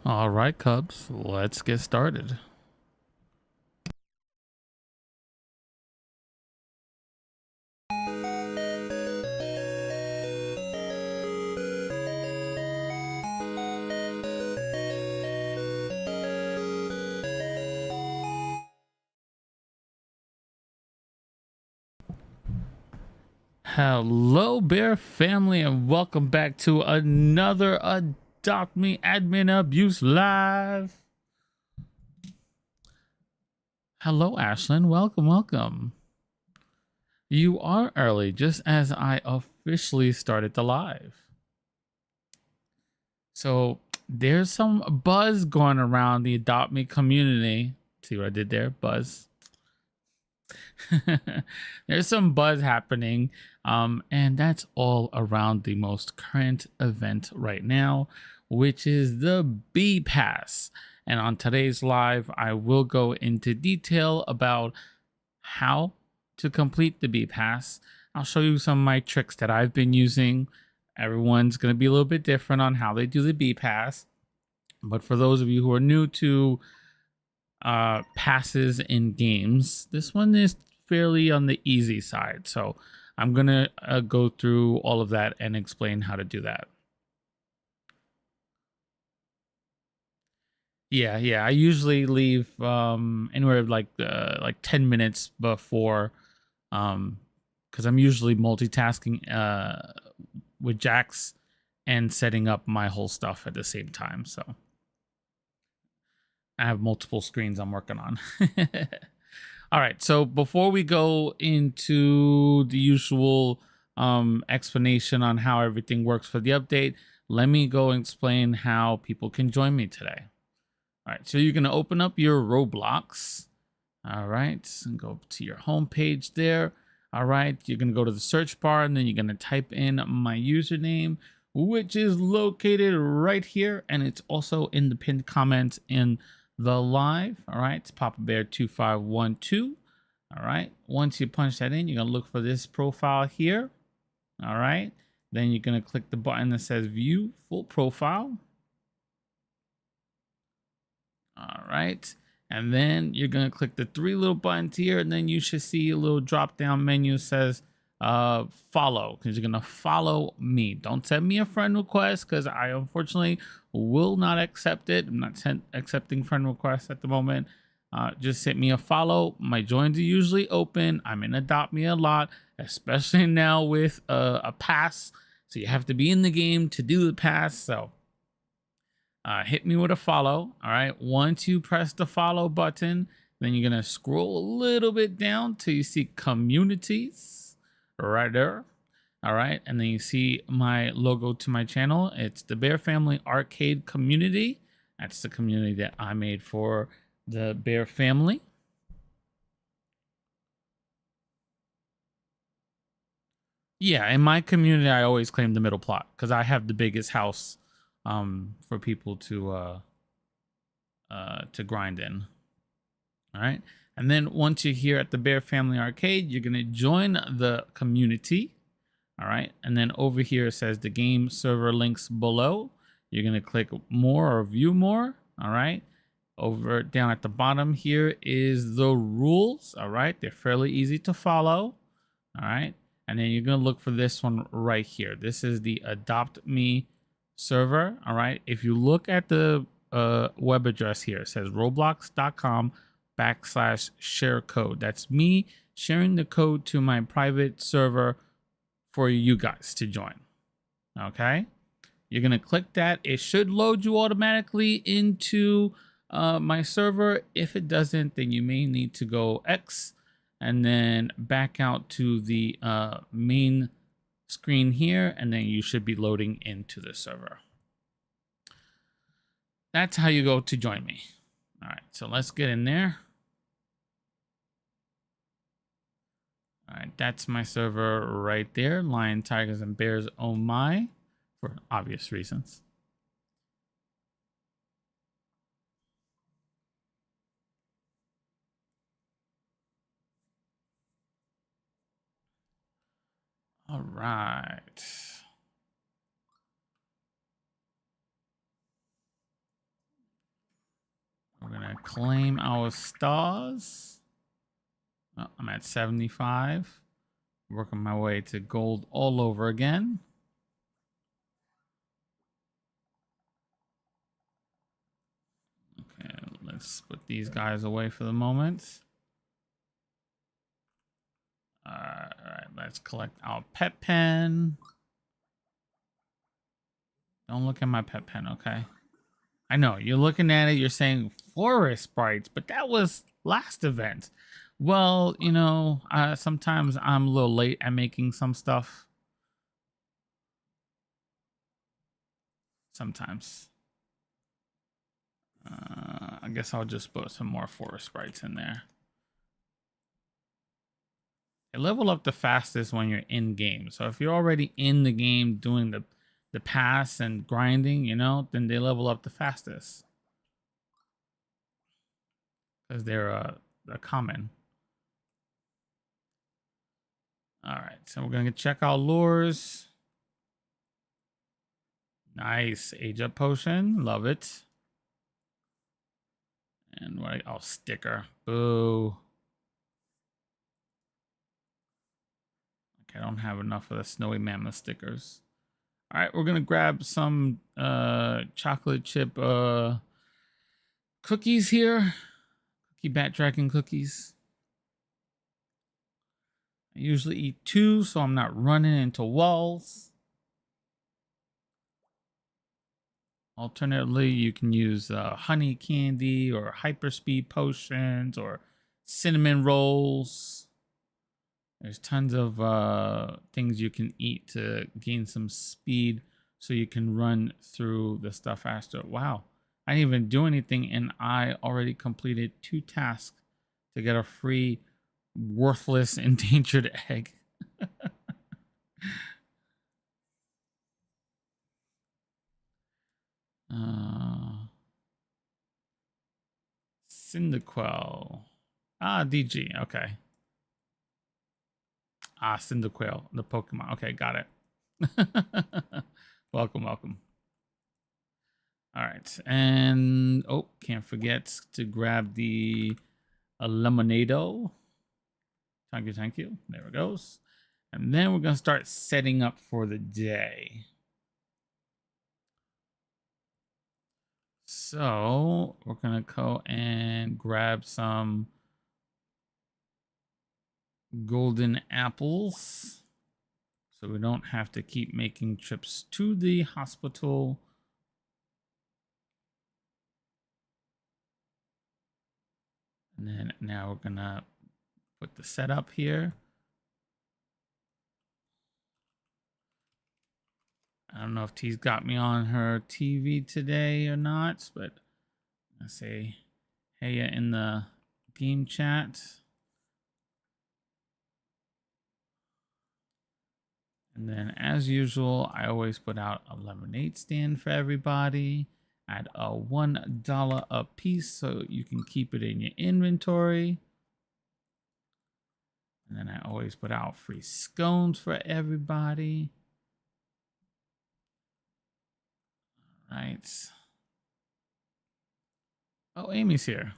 All right, Cubs, let's get started. Hello, Bear family, and welcome back to another Adopt Me Admin Abuse Live. Hello, Ashlyn. Welcome. You are early, just as I officially started the live. So there's some buzz going around the Adopt Me community. See what I did there? Buzz. There's some buzz happening, and that's all around the most current event right now, which is the B Pass. And on today's live, I will go into detail about how to complete the B Pass. I'll show you some of my tricks that I've been using. Everyone's going to be a little bit different on how they do the B Pass. But for those of you who are new to passes in games, this one is fairly on the easy side. So I'm going to go through all of that and explain how to do that. Yeah. I usually leave anywhere like 10 minutes before, because I'm usually multitasking with Jax and setting up my whole stuff at the same time. So I have multiple screens I'm working on. All right, so before we go into the usual explanation on how everything works for the update, let me go and explain how people can join me today. All right, so you're going to open up your Roblox. All right, and go to your home page there. All right, you're going to go to the search bar, and then you're going to type in my username, which is located right here, and it's also in the pinned comments in the live. All right, it's PapaBear2512. All right, once you punch that in, you're gonna look for this profile here. All right, then you're gonna click the button that says view full profile. All right, and then you're gonna click the three little buttons here, and then you should see a little drop down menu that says follow, because you're gonna follow me. Don't send me a friend request, because I unfortunately will not accept it. I'm not accepting friend requests at the moment. Just hit me a follow. My joins are usually open. I'm in Adopt Me a lot, especially now with a pass, so you have to be in the game to do the pass. So hit me with a follow. All right, once you press the follow button, then you're gonna scroll a little bit down till you see communities right there. All right, and then you see my logo to my channel. It's the Bear Family Arcade Community. That's the community that I made for the Bear family. Yeah, in my community, I always claim the middle plot because I have the biggest house for people to grind in. All right, and then once you're here at the Bear Family Arcade, you're gonna join the community. All right, and then over here it says the game server links below. You're gonna click more or view more. All right, over down at the bottom here is the rules. All right, they're fairly easy to follow. All right, and then you're gonna look for this one right here. This is the Adopt Me server. All right, if you look at the web address here, it says roblox.com/share code. That's me sharing the code to my private server for you guys to join. Okay, you're gonna click that. It should load you automatically into my server. If it doesn't, then you may need to go X and then back out to the main screen here, and then you should be loading into the server. That's how you go to join me. All right, so let's get in there. All right, that's my server right there. Lion, Tigers, and Bears, oh my, for obvious reasons. All right. gonna claim our stars. Oh, I'm at 75. Working my way to gold all over again. Okay, let's put these guys away for the moment. All right, let's collect our pet pen. Don't look at my pet pen, okay? I know, you're looking at it, you're saying forest sprites, but that was last event. Well, you know, sometimes I'm a little late at making some stuff. Sometimes. I guess I'll just put some more forest sprites in there. They level up the fastest when you're in game. So if you're already in the game doing the pass and grinding, you know, then they level up the fastest. Because they're common. All right, so we're gonna check out lures. Nice age up potion, love it. And what? Oh, sticker. Boo. Okay, I don't have enough of the snowy mammoth stickers. All right, we're gonna grab some chocolate chip cookies here. Cookie Bat Dragon cookies. I usually eat 2, so I'm not running into walls. Alternatively, you can use honey candy or hyperspeed potions or cinnamon rolls. There's tons of things you can eat to gain some speed so you can run through the stuff faster. Wow, I didn't even do anything and I already completed 2 tasks to get a free worthless endangered egg. Cyndaquil. Ah, DG. Okay. Ah, Cyndaquil, the Pokemon. Okay, got it. Welcome, welcome. All right, and oh, can't forget to grab the Lemonado. Thank you. There it goes. And then we're gonna start setting up for the day. So we're gonna go and grab some golden apples so we don't have to keep making trips to the hospital. And then now we're gonna put the setup here. I don't know if T's got me on her TV today or not, but I say hey in the game chat. And then as usual, I always put out a lemonade stand for everybody at a $1 a piece so you can keep it in your inventory. And then I always put out free scones for everybody. All right. Oh, Amy's here.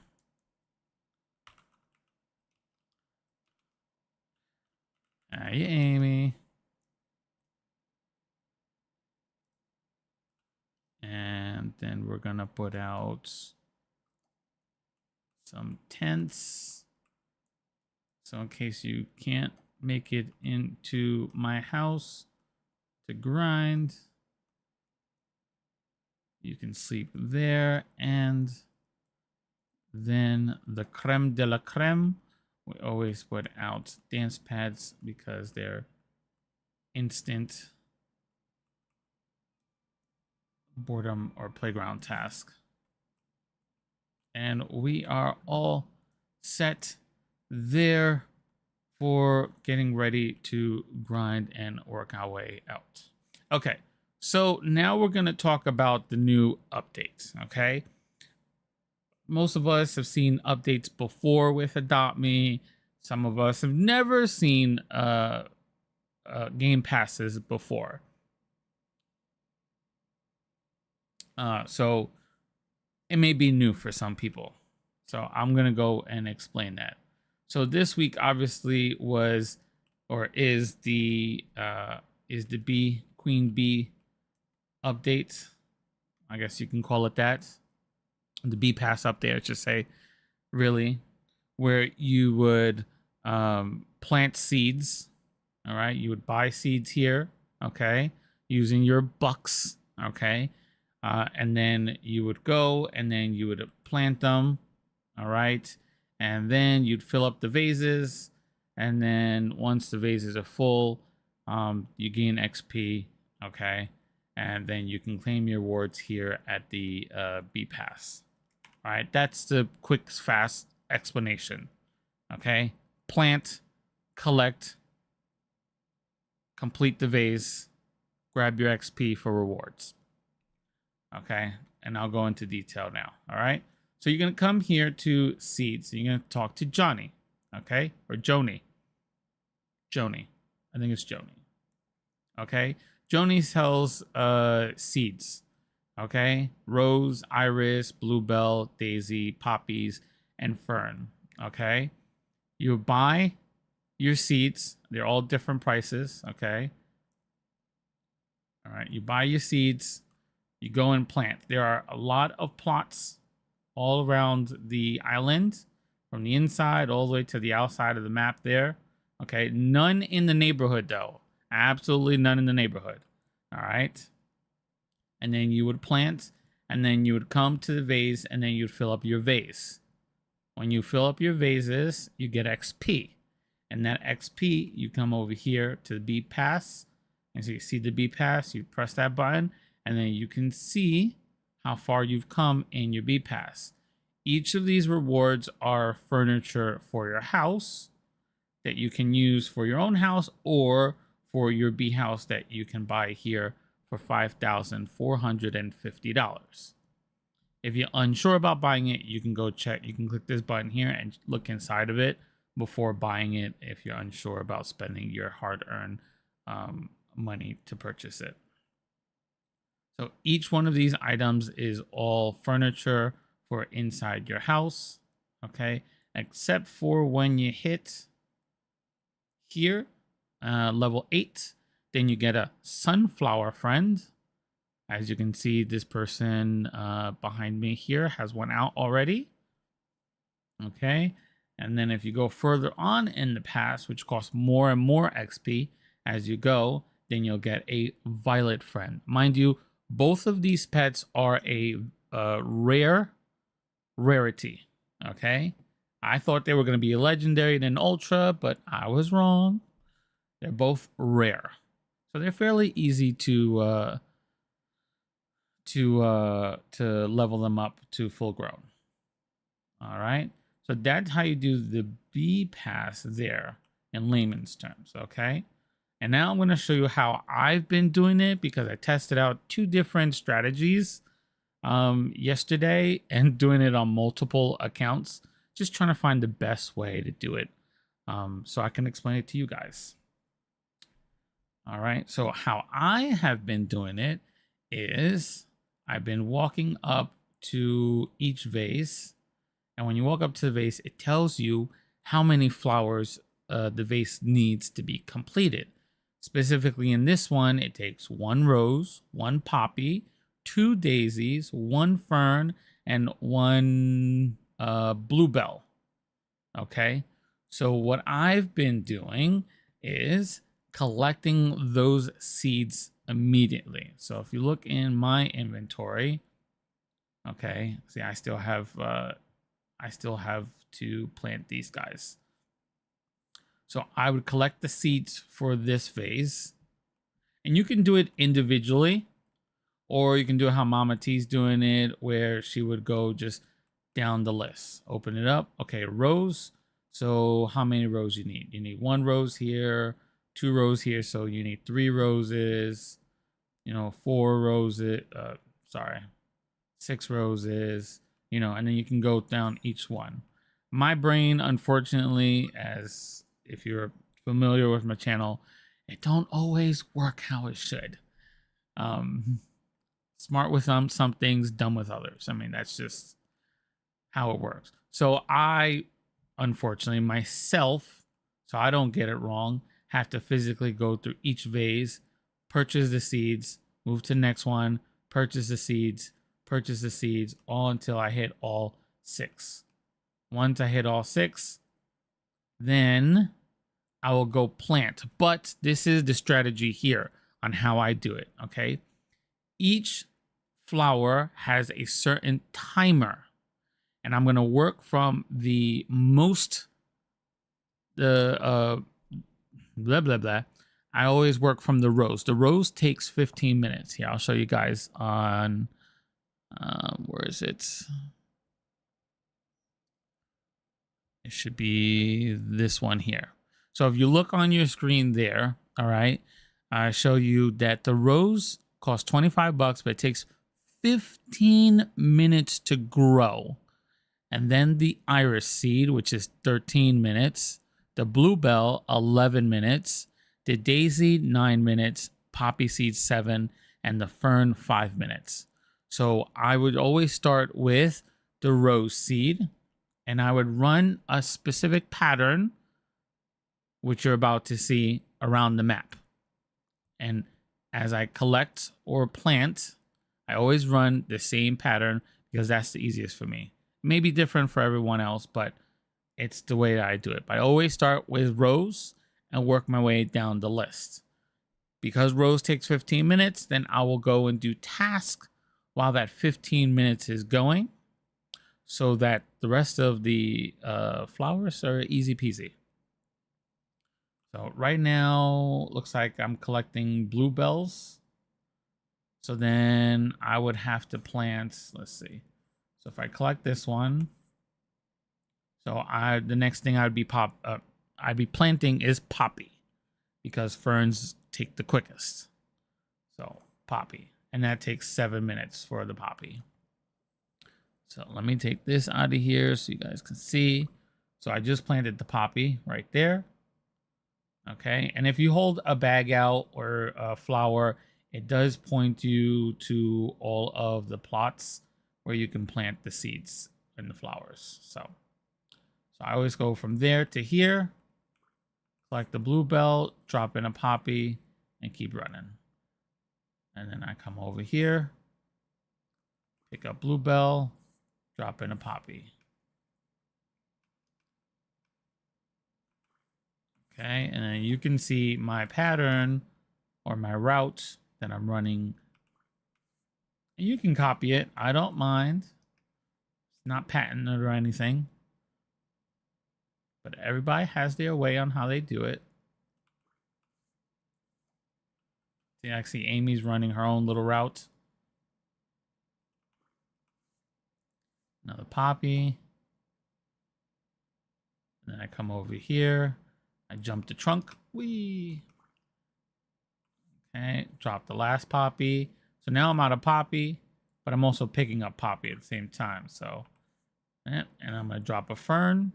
Hey, Amy. And then we're gonna put out some tents. So in case you can't make it into my house to grind, you can sleep there. And then the creme de la creme, we always put out dance pads because they're instant boredom or playground task. And we are all set there for getting ready to grind and work our way out. Okay, so now we're going to talk about the new updates, okay? Most of us have seen updates before with Adopt Me. Some of us have never seen game passes before. So it may be new for some people. So I'm going to go and explain that. So this week obviously was, or is the queen bee update. I guess you can call it that. The bee pass update, I should say, really, where you would plant seeds. All right, you would buy seeds here, okay, using your bucks, okay, and then you would go and then you would plant them, all right, and then you'd fill up the vases, and then once the vases are full, you gain XP, okay, and then you can claim your rewards here at the bee pass. All right, that's the quick, fast explanation. Okay, plant, collect, complete the vase, grab your XP for rewards. Okay, and I'll go into detail now. All right, so you're gonna come here to seeds. You're gonna talk to Johnny, okay, or Joni. Joni, I think it's Joni. Okay, Joni sells seeds. Okay, rose, iris, bluebell, daisy, poppies, and fern. Okay, you buy your seeds. They're all different prices. Okay, all right, you buy your seeds, you go and plant. There are a lot of plots all around the island, from the inside all the way to the outside of the map there. Okay, none in the neighborhood though. Absolutely none in the neighborhood. All right. And then you would plant, and then you would come to the vase, and then you'd fill up your vase. When you fill up your vases, you get XP. And that XP, you come over here to the bee pass. And so you see the bee pass, you press that button, and then you can see how far you've come in your bee pass. Each of these rewards are furniture for your house that you can use for your own house, or for your bee house that you can buy here for $5,450. If you're unsure about buying it, you can go check. You can click this button here and look inside of it before buying it if you're unsure about spending your hard-earned money to purchase it. So each one of these items is all furniture for inside your house, okay? Except for when you hit here, level 8, then you get a sunflower friend. As you can see, this person behind me here has one out already. Okay. And then if you go further on in the pass, which costs more and more XP as you go, then you'll get a violet friend. Mind you, both of these pets are a rarity. Okay. I thought they were going to be a legendary and an ultra, but I was wrong. They're both rare. So they're fairly easy to level them up to full grown. All right. So that's how you do the bee pass there in layman's terms. Okay. And now I'm going to show you how I've been doing it, because I tested out 2 different strategies yesterday and doing it on multiple accounts, just trying to find the best way to do it so I can explain it to you guys. All right, so how I have been doing it is I've been walking up to each vase, and when you walk up to the vase, it tells you how many flowers the vase needs to be completed. Specifically in this one, it takes 1 rose, 1 poppy, 2 daisies, 1 fern, and 1 bluebell. Okay, so what I've been doing is collecting those seeds immediately. So if you look in my inventory, okay, see, I still have to plant these guys. So I would collect the seeds for this vase, and you can do it individually, or you can do it how Mama T's doing it, where she would go just down the list, open it up. Okay, rose. So how many rows you need? You need 1 rose here, 2 rows here, so you need 3 roses, 4 roses, 6 roses, and then you can go down each one. My brain, unfortunately, as if you're familiar with my channel, it don't always work how it should. Smart with some things, dumb with others. I mean, that's just how it works. So I, unfortunately, myself, so I don't get it wrong, have to physically go through each vase, purchase the seeds, move to the next one, purchase the seeds, all until I hit all 6. Once I hit all 6, then I will go plant. But this is the strategy here on how I do it, okay? Each flower has a certain timer, and I'm going to work from the most, blah, blah, blah. I always work from the rose. The rose takes 15 minutes. Here, I'll show you guys on, where is it? It should be this one here. So if you look on your screen there, all right, I show you that the rose costs $25, but it takes 15 minutes to grow. And then the iris seed, which is 13 minutes, the bluebell, 11 minutes, the daisy, 9 minutes, poppy seed, 7, and the fern, 5 minutes. So I would always start with the rose seed, and I would run a specific pattern, which you're about to see around the map. And as I collect or plant, I always run the same pattern because that's the easiest for me. Maybe different for everyone else, but it's the way that I do it. But I always start with rose and work my way down the list. Because rose takes 15 minutes, then I will go and do task while that 15 minutes is going, so that the rest of the flowers are easy peasy. So right now, looks like I'm collecting bluebells. So then I would have to plant, let's see. So if I collect this one, so the next thing I'd be planting is poppy, because ferns take the quickest. So poppy, and that takes 7 minutes for the poppy. So let me take this out of here so you guys can see. So I just planted the poppy right there. Okay, and if you hold a bag out or a flower, it does point you to all of the plots where you can plant the seeds and the flowers. So I always go from there to here, collect the bluebell, drop in a poppy, and keep running. And then I come over here, pick up bluebell, drop in a poppy. Okay, and then you can see my pattern or my route that I'm running. You can copy it. I don't mind. It's not patented or anything. But everybody has their way on how they do it. See, I see Amy's running her own little route. Another poppy. And then I come over here. I jump the trunk. Whee! Okay, drop the last poppy. So now I'm out of poppy, but I'm also picking up poppy at the same time. So, and I'm going to drop a fern.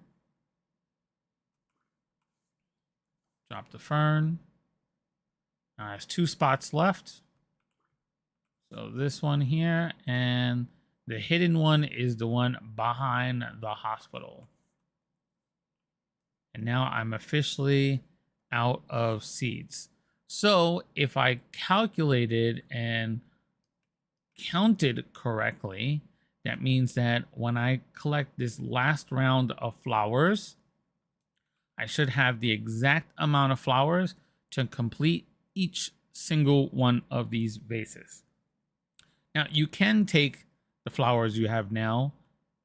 Drop the fern. Now there's 2 spots left. So this one here, and the hidden one is the one behind the hospital. And now I'm officially out of seeds. So if I calculated and counted correctly, that means that when I collect this last round of flowers, I should have the exact amount of flowers to complete each single one of these vases. Now, you can take the flowers you have now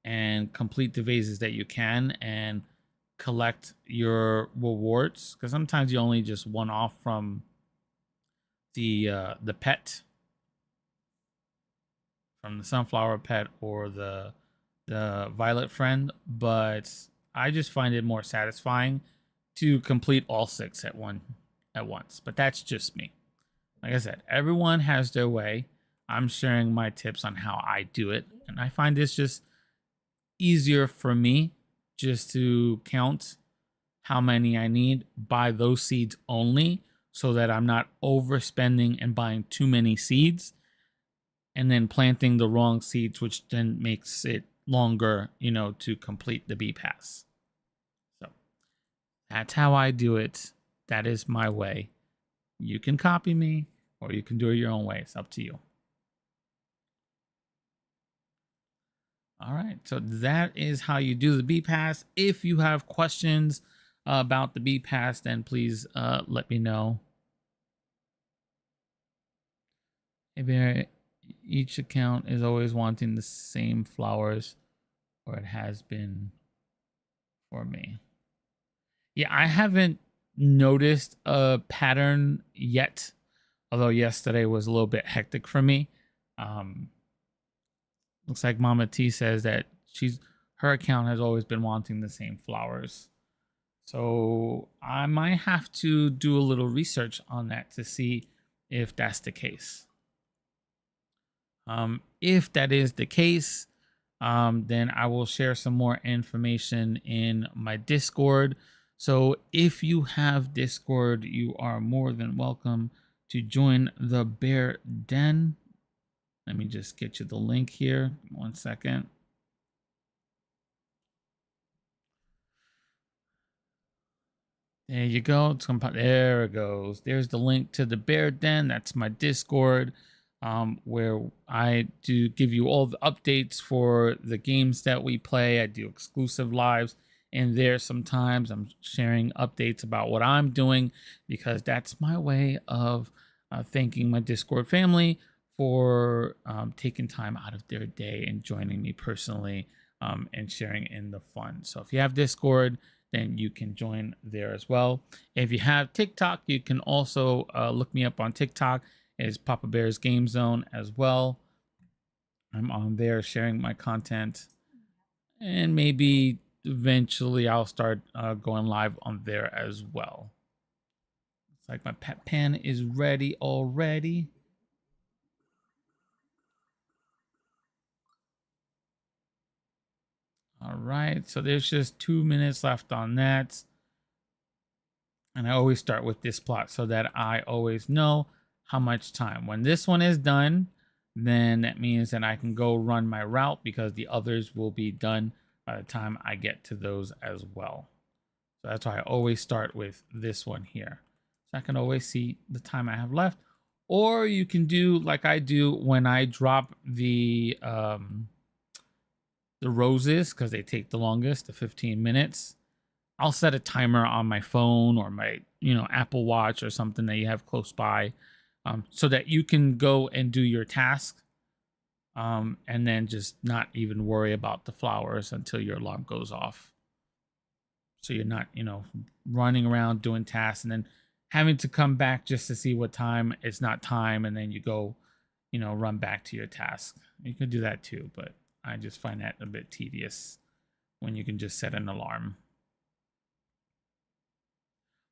and complete the vases that you can and collect your rewards, because sometimes you only just one off from the pet, from the sunflower pet or the violet friend, but I just find it more satisfying to complete all 6 at once. But that's just me. Like I said, everyone has their way. I'm sharing my tips on how I do it, and I find this just easier for me, just to count how many I need, buy those seeds only, so that I'm not overspending and buying too many seeds and then planting the wrong seeds, which then makes it longer, to complete the B pass. So that's how I do it. That is my way. You can copy me or you can do it your own way. It's up to you. All right. So that is how you do the B pass. If you have questions about the B pass, then please let me know. Maybe each account is always wanting the same flowers, or it has been for me. Yeah, I haven't noticed a pattern yet, although yesterday was a little bit hectic for me. Looks like Mama T says that her account has always been wanting the same flowers. So I might have to do a little research on that to see if that's the case. If that is the case, then I will share some more information in my Discord. So if you have Discord, you are more than welcome to join the Bear Den. Let me just get you the link here. 1 second. There you go. There it goes. There's the link to the Bear Den. That's my Discord, where I do give you all the updates for the games that we play. I do exclusive lives in there sometimes. I'm sharing updates about what I'm doing because that's my way of thanking my Discord family for taking time out of their day and joining me personally and sharing in the fun. So if you have Discord, then you can join there as well. If you have TikTok, you can also look me up on TikTok as PapaBearsGameZone as well. I'm on there sharing my content, and maybe eventually I'll start going live on there as well. It's like my pet pen is ready already. All right, so there's just 2 minutes left on that. And I always start with this plot so that I always know how much time. When this one is done, then that means that I can go run my route because the others will be done by the time I get to those as well. So that's why I always start with this one here. So I can always see the time I have left. Or you can do like I do when I drop the roses, because they take the longest, the 15 minutes. I'll set a timer on my phone or my, Apple Watch or something that you have close by, so that you can go and do your task, and then just not even worry about the flowers until your alarm goes off. So you're not, running around doing tasks and then having to come back just to see what time it's not time, and then you go, run back to your task. You can do that too, but I just find that a bit tedious when you can just set an alarm.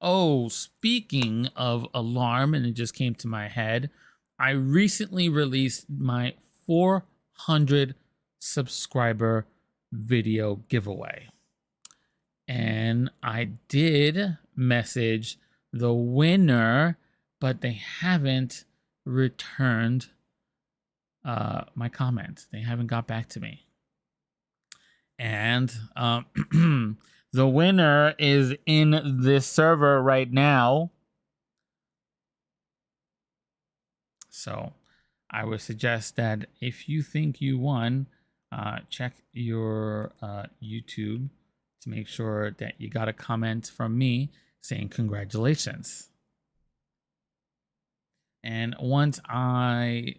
Oh, speaking of alarm, and it just came to my head, I recently released my 400 subscriber video giveaway. And I did message the winner, but they haven't returned my comment. They haven't got back to me. And the winner is in this server right now. So I would suggest that if you think you won, check your YouTube to make sure that you got a comment from me saying congratulations. And once I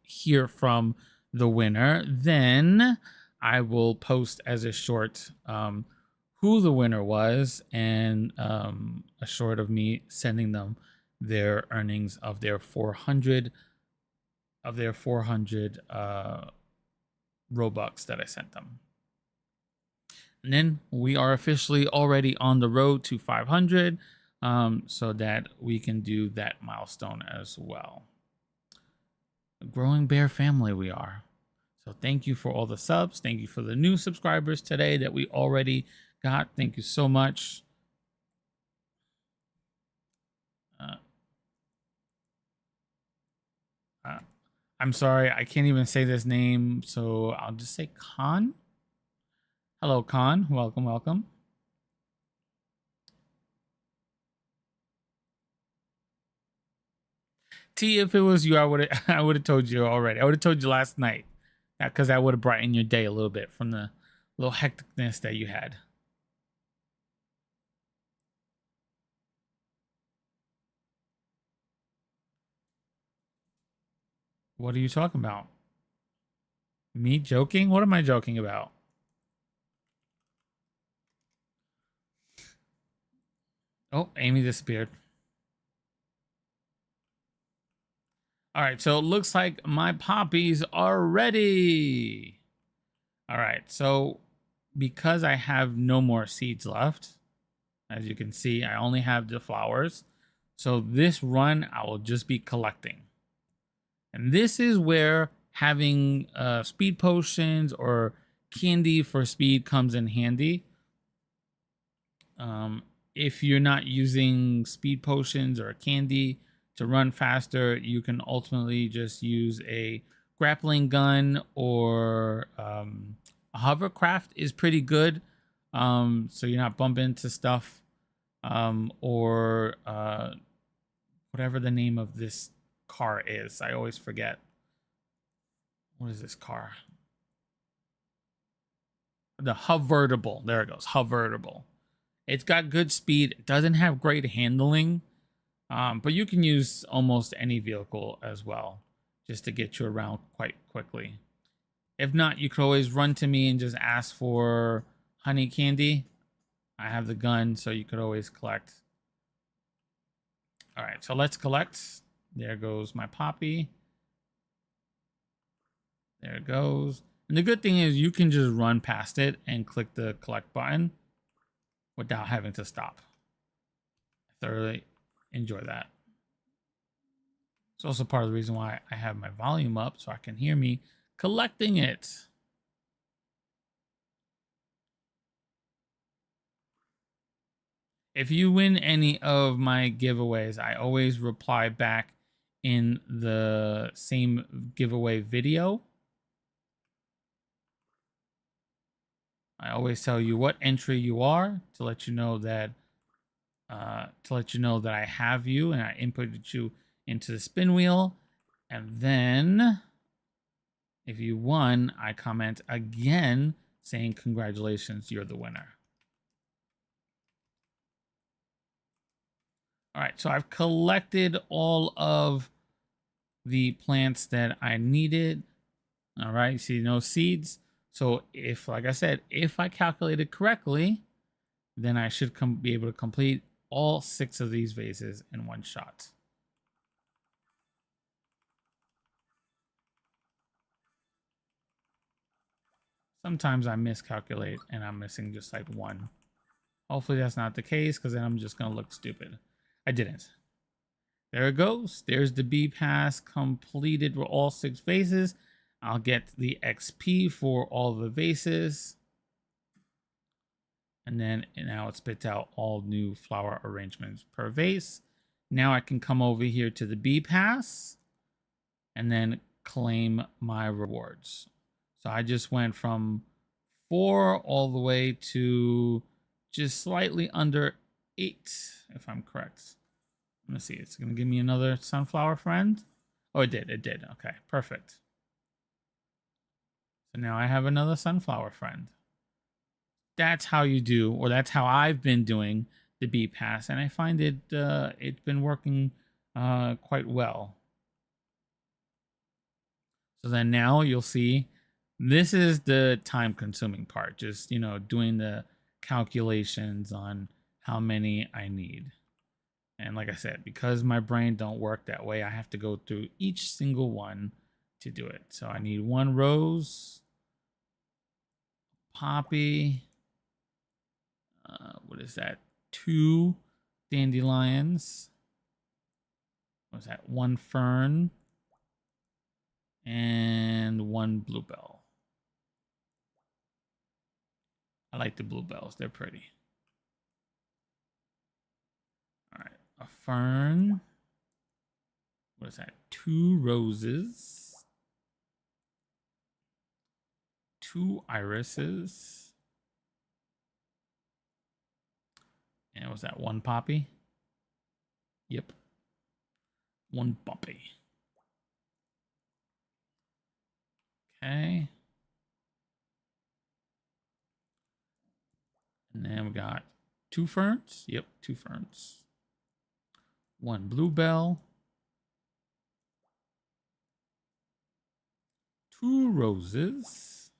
hear from the winner, then I will post as a short who the winner was, and a short of me sending them their earnings of their 400 Robux that I sent them. And then we are officially already on the road to 500, so that we can do that milestone as well. A growing bear family we are. So thank you for all the subs. Thank you for the new subscribers today that we already got. Thank you so much. I'm sorry, I can't even say this name, so I'll just say Khan. Hello, Khan. Welcome, welcome. T, if it was you, I would have I would have told you already. I would have told you last night, because I would have brightened your day a little bit from the little hecticness that you had. What are you talking about? Me joking? What am I joking about? Oh, Amy disappeared. All right, so it looks like my poppies are ready. All right, so because I have no more seeds left, as you can see, I only have the flowers. So this run, I will just be collecting. And this is where having speed potions or candy for speed comes in handy. If you're not using speed potions or candy to run faster, you can ultimately just use a grappling gun, or a hovercraft is pretty good. So you're not bumping into stuff, or whatever the name of this car is. I always forget. What is this car? The hovertible. There it goes. Hovertible. It's got good speed. It doesn't have great handling, but you can use almost any vehicle as well, just to get you around quite quickly. If not, you could always run to me and just ask for honey candy. I have the gun, so you could always collect. All right, so let's collect. There goes my poppy. There it goes. And the good thing is you can just run past it and click the collect button without having to stop. I thoroughly enjoy that. It's also part of the reason why I have my volume up, so I can hear me collecting it. If you win any of my giveaways, I always reply back in the same giveaway video. I always tell you what entry you are to let you know that I have you and I inputted you into the spin wheel. And then if you won, I comment again saying congratulations, you're the winner. All right, so I've collected all of the plants that I needed. All right, see, no seeds. So if, like I said, if I calculated correctly, then I should be able to complete all 6 of these vases in one shot. Sometimes I miscalculate and I'm missing just like one. Hopefully that's not the case, because then I'm just going to look stupid. I didn't. There it goes. There's the B pass completed for all 6 vases. I'll get the XP for all the vases. And then now it spits out all new flower arrangements per vase. Now I can come over here to the B pass and then claim my rewards. So I just went from 4 all the way to just slightly under 8, if I'm correct. Let me see. It's going to give me another sunflower friend. Oh, it did. It did. Okay, perfect. So now I have another sunflower friend. That's how you do, or that's how I've been doing the B pass, and I find it's been working quite well. So then now you'll see this is the time consuming part, just, doing the calculations on how many I need. And like I said, because my brain don't work that way, I have to go through each single one to do it. So I need 1 rose, poppy, what is that? 2 dandelions. What's that? 1 fern and 1 bluebell. I like the bluebells. They're pretty. All right. A fern. What is that? 2 roses. 2 irises. And was that 1 poppy? Yep. 1 poppy. Okay. And then we got 2 ferns. Yep, 2 ferns. 1 bluebell. 2 roses.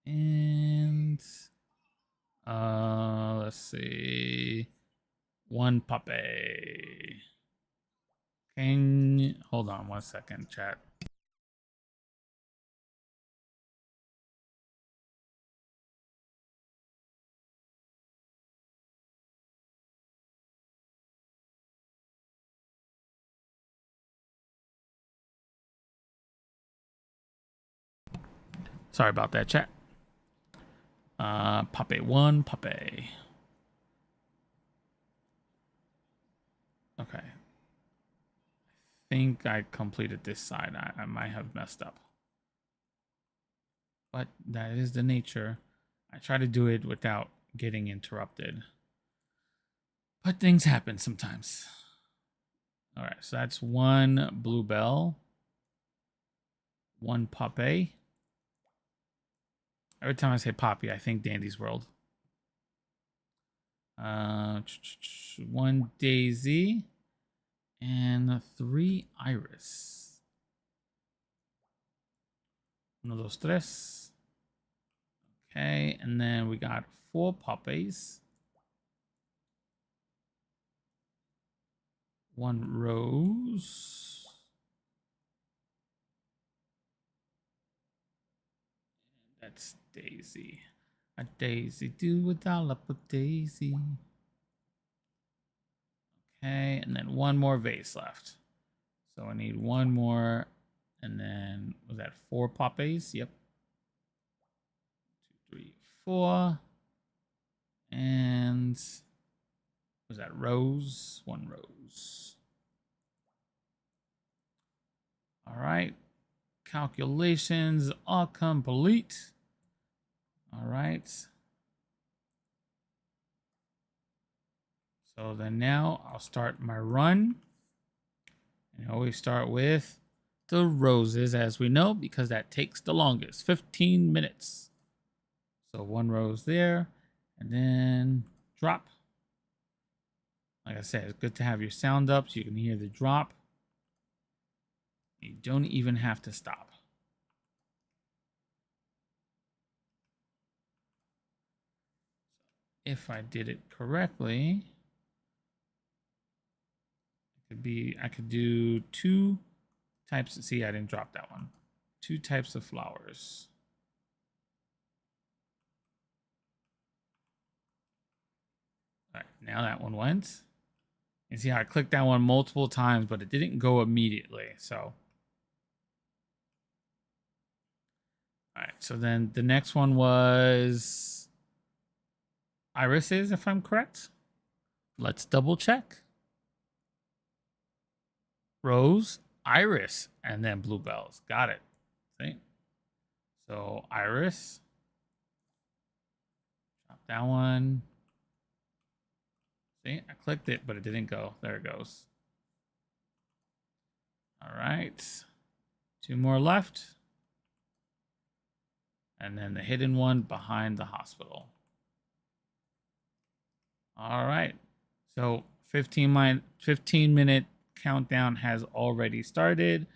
And let's see. 1 puppy. Hold on 1 second, chat. Sorry about that, chat. Puppy 1, puppy. Okay. I think I completed this side. I might have messed up. But that is the nature. I try to do it without getting interrupted. But things happen sometimes. All right, so that's 1 bluebell. 1 puppy. Every time I say poppy, I think Dandy's World. 1 daisy. And 3 iris. 1, 2, 3. Okay, and then we got 4 puppies. 1 rose. That's daisy. A daisy do a dollop of daisy. Okay, and then 1 more vase left. So I need 1 more, and then was that 4 poppies? Yep. 2, 3, 4. And was that rose? 1 rose. All right. Calculations are complete. All right. So then now I'll start my run. And I always start with the roses, as we know, because that takes the longest, 15 minutes. So 1 rose there, and then drop. Like I said, it's good to have your sound up so you can hear the drop. You don't even have to stop. If I did it correctly, I could do 2 types. See, I didn't drop that one. 2 types of flowers. All right, now that one went. And see how I clicked that one multiple times, but it didn't go immediately. So, all right. So then the next one was irises, if I'm correct. Let's double check. Rose, iris, and then bluebells. Got it. See? So iris. Drop that one. See, I clicked it, but it didn't go. There it goes. All right. 2 more left. And then the hidden one behind the hospital. All right. So 15-minute countdown has already started.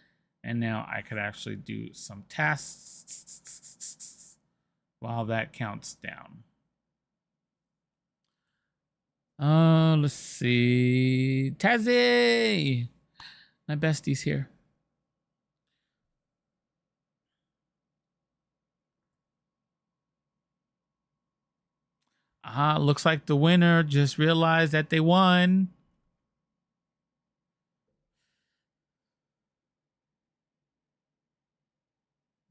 And now I could actually do some tasks while that counts down. Let's see. Tazzy! My bestie's here. Looks like the winner just realized that they won.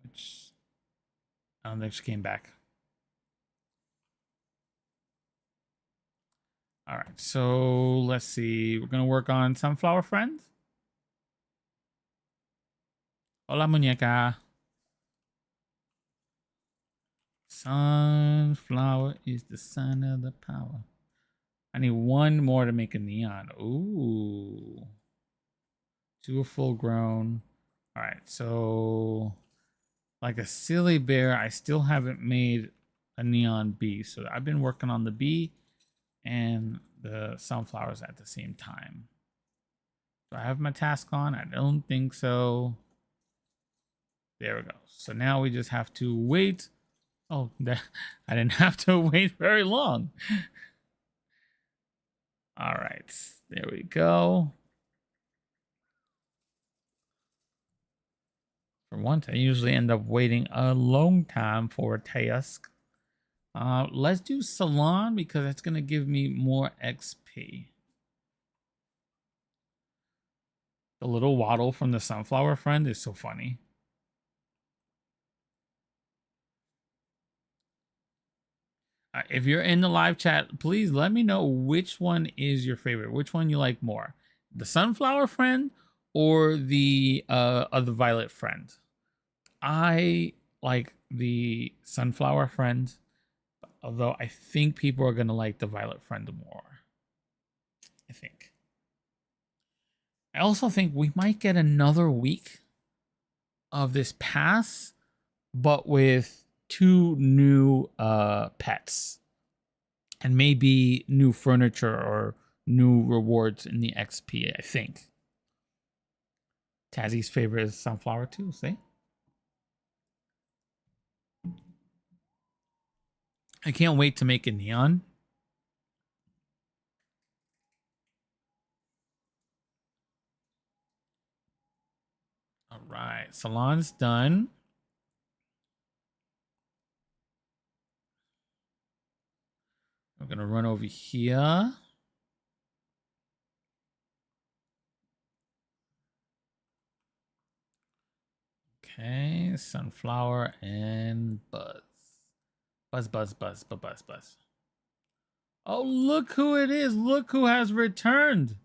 Which I don't think she came back. All right, so let's see. We're gonna work on Sunflower Friends. Hola, muñeca. Sunflower is the son of the power. I need one more to make a neon. Ooh. 2 are full grown. All right, so like a silly bear, I still haven't made a neon bee. So I've been working on the bee and the sunflowers at the same time. Do I have my task on? I don't think so. There we go. So now we just have to wait. Oh, I didn't have to wait very long. All right, there we go. For once, I usually end up waiting a long time for a task. Let's do Salon because it's going to give me more XP. The little waddle from the sunflower friend is so funny. If you're in the live chat, please let me know which one is your favorite, which one you like more, the sunflower friend or the other violet friend. I like the sunflower friend, although I think people are gonna like the violet friend more. I think. I also think we might get another week of this pass, but with 2 new pets and maybe new furniture or new rewards in the XP. I think Tazzy's favorite is sunflower too. See, I can't wait to make a neon. All right, salon's done. I'm gonna run over here. Okay, sunflower and buzz. Buzz. Oh, look who it is. Look who has returned.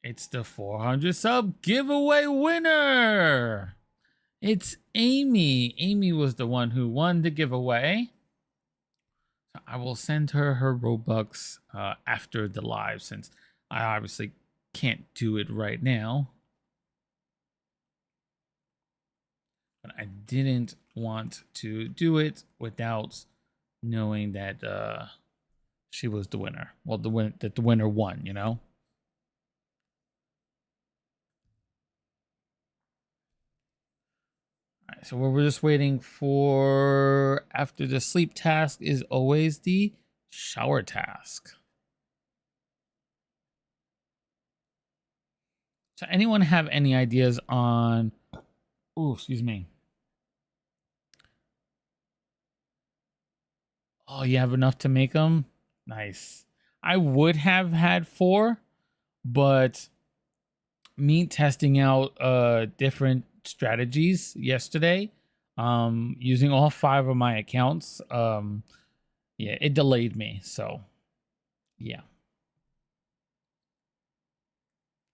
It's the 400 sub giveaway winner. It's Amy. Amy was the one who won the giveaway. So I will send her Robux after the live since I obviously can't do it right now. But I didn't want to do it without knowing that she was the winner. Well, that the winner won, you know? All right, so what we're just waiting for after the sleep task is always the shower task. So anyone have any ideas on... Oh, excuse me. Oh, you have enough to make them? Nice. I would have had 4, but me testing out different strategies yesterday, using all 5 of my accounts, yeah, it delayed me. So, yeah.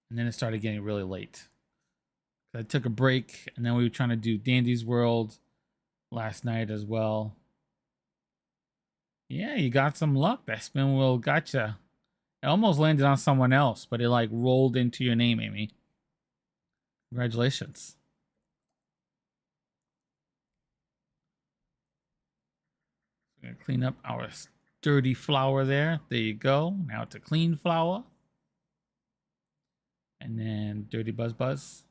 And then it started getting really late. I took a break, and then we were trying to do Dandy's World last night as well. Yeah, you got some luck. That spin wheel gotcha. It almost landed on someone else, but it like rolled into your name, Amy. Congratulations. We're gonna clean up our dirty flour there. There you go. Now it's a clean flour. And then dirty buzz.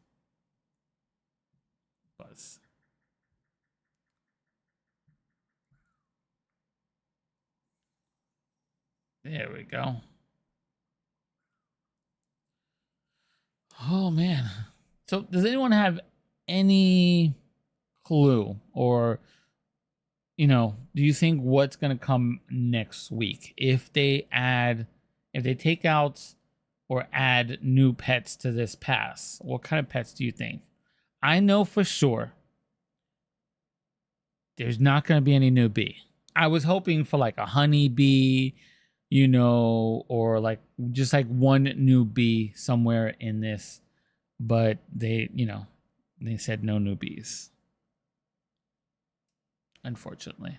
There we go. Oh man. So does anyone have any clue, or do you think what's going to come next week if they take out or add new pets to this pass? What kind of pets do you think? I know for sure there's not going to be any new bee. I was hoping for like a honey bee, or like just like one new bee somewhere in this, but they said no new bees, unfortunately.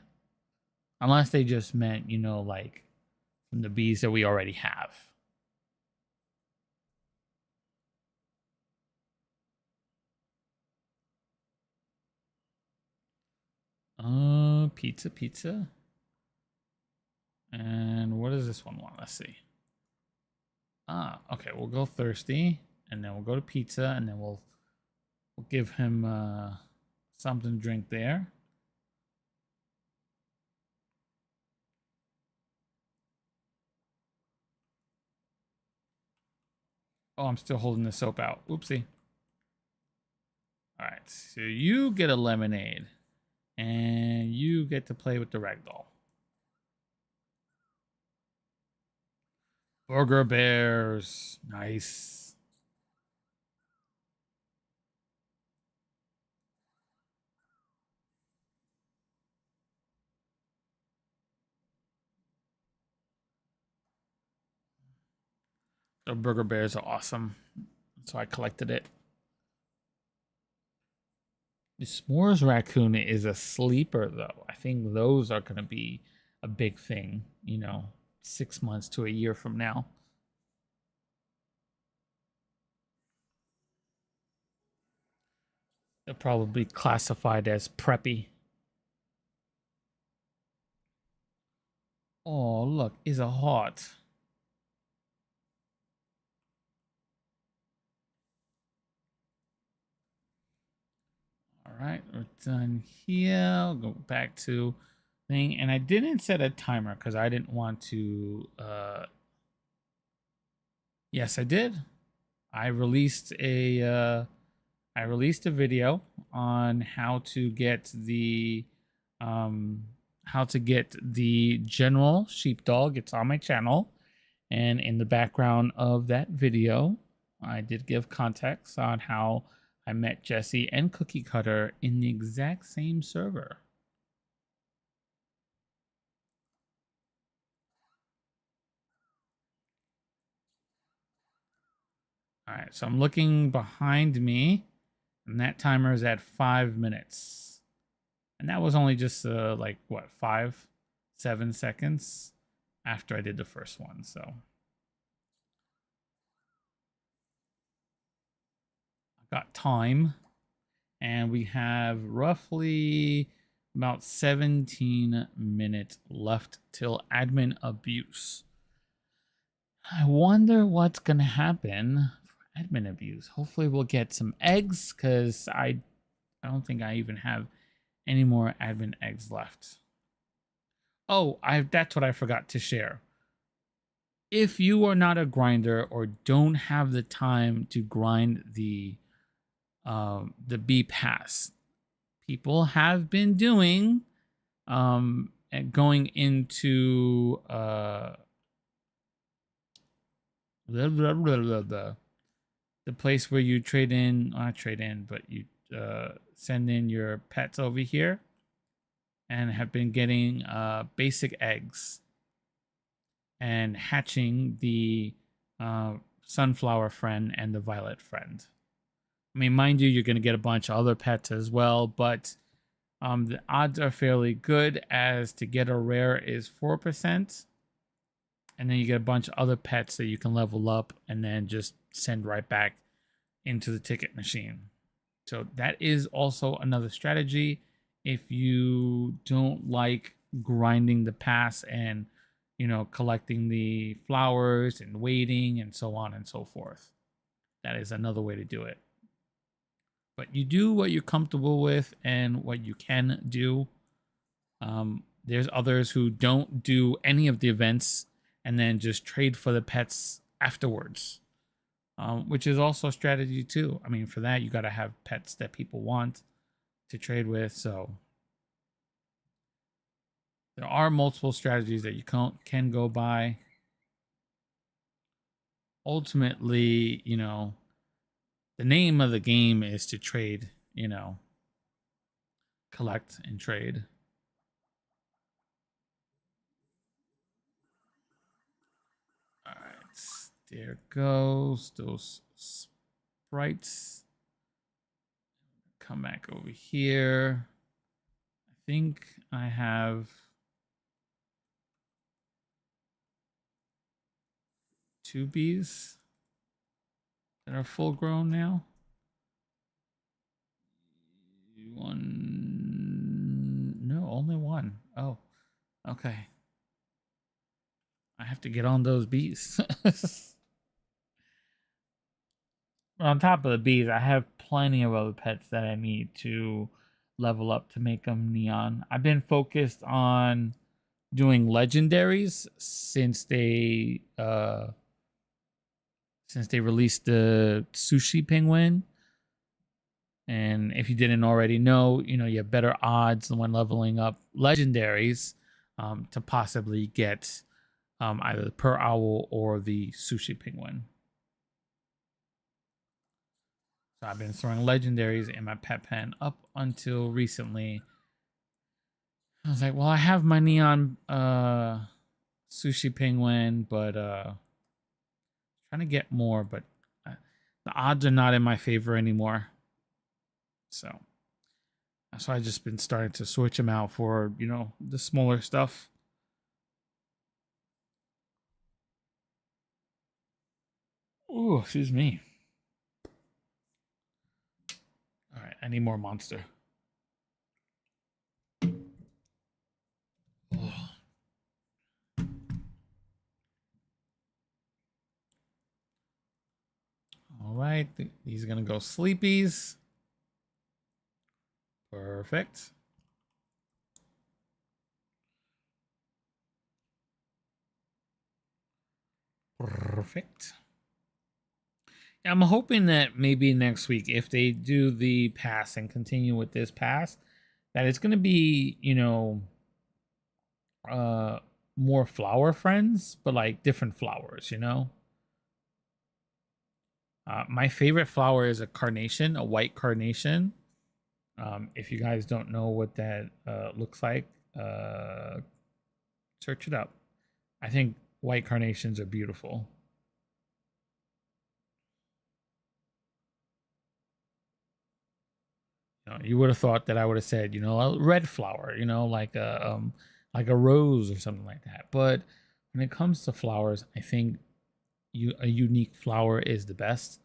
Unless they just meant, like from the bees that we already have. Pizza, pizza. And what does this one want? Let's see. Okay, we'll go thirsty, and then we'll go to pizza, and then we'll give him something to drink there. Oh, I'm still holding the soap out. Oopsie. All right, so you get a lemonade, and you get to play with the ragdoll. Burger Bears. Nice. The Burger Bears are awesome. So I collected it. The S'mores Raccoon is a sleeper, though. I think those are going to be a big thing, 6 months to a year from now. They're probably classified as preppy. Oh, look, is a heart. All right, we're done here. I'll go back to thing, and I didn't set a timer because I didn't want to. Yes, I did. I released a video on how to get the general sheepdog. It's on my channel, and in the background of that video, I did give context on how I met Jesse and Cookie Cutter in the exact same server. All right, so I'm looking behind me, and that timer is at 5 minutes. And that was only just like what, 7 seconds after I did the first one. So I got time, and we have roughly about 17 minutes left till admin abuse. I wonder what's gonna happen for admin abuse. Hopefully we'll get some eggs, because I don't think I even have any more admin eggs left. Oh, that's what I forgot to share. If you are not a grinder or don't have the time to grind the B pass, people have been doing and going into the place where you trade in, not trade in, but you send in your pets over here, and have been getting basic eggs and hatching the sunflower friend and the violet friend. I mean, mind you, you're going to get a bunch of other pets as well, but the odds are fairly good, as to get a rare is 4%. And then you get a bunch of other pets that you can level up and then just send right back into the ticket machine. So that is also another strategy if you don't like grinding the pass and, collecting the flowers and waiting and so on and so forth. That is another way to do it. But you do what you're comfortable with and what you can do. There's others who don't do any of the events and then just trade for the pets afterwards, which is also a strategy too. I mean, for that, you got to have pets that people want to trade with. So there are multiple strategies that you can go by. Ultimately, the name of the game is to trade, collect and trade. All right, there goes those sprites. Come back over here. I think I have 2 bees that are full grown now. One, no, only one. Oh, okay. I have to get on those bees. On top of the bees, I have plenty of other pets that I need to level up to make them neon. I've been focused on doing legendaries since they released the sushi penguin. And if you didn't already know, you have better odds when leveling up legendaries to possibly get either the per owl or the sushi penguin. So I've been throwing legendaries in my pet pen up until recently. I was like, well, I have my neon sushi penguin, but trying to get more, but the odds are not in my favor anymore. So that's why I've just been starting to switch them out for, the smaller stuff. Ooh, excuse me. All right, I need more monster. Oh. All right, these are gonna go sleepies. Perfect. Perfect. I'm hoping that maybe next week, if they do the pass and continue with this pass, that it's going to be, more flower friends, but like different flowers, my favorite flower is a carnation, a white carnation. If you guys don't know what that looks like, search it up. I think white carnations are beautiful. You would have thought that I would have said, a red flower, like a rose or something like that. But when it comes to flowers, I think a unique flower is the best.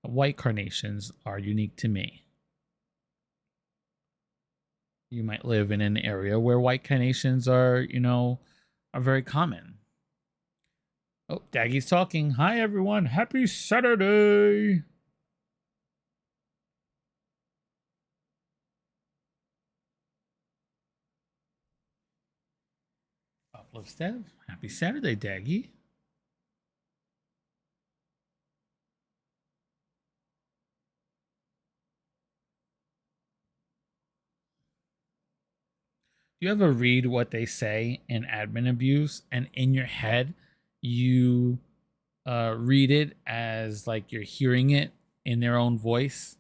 White carnations are unique to me. You might live in an area where white carnations are very common. Oh, Daggy's talking. Hi, everyone. Happy Saturday. Uplift Stev. Happy Saturday, Daggy. You ever read what they say in admin abuse, and in your head, you read it as like you're hearing it in their own voice?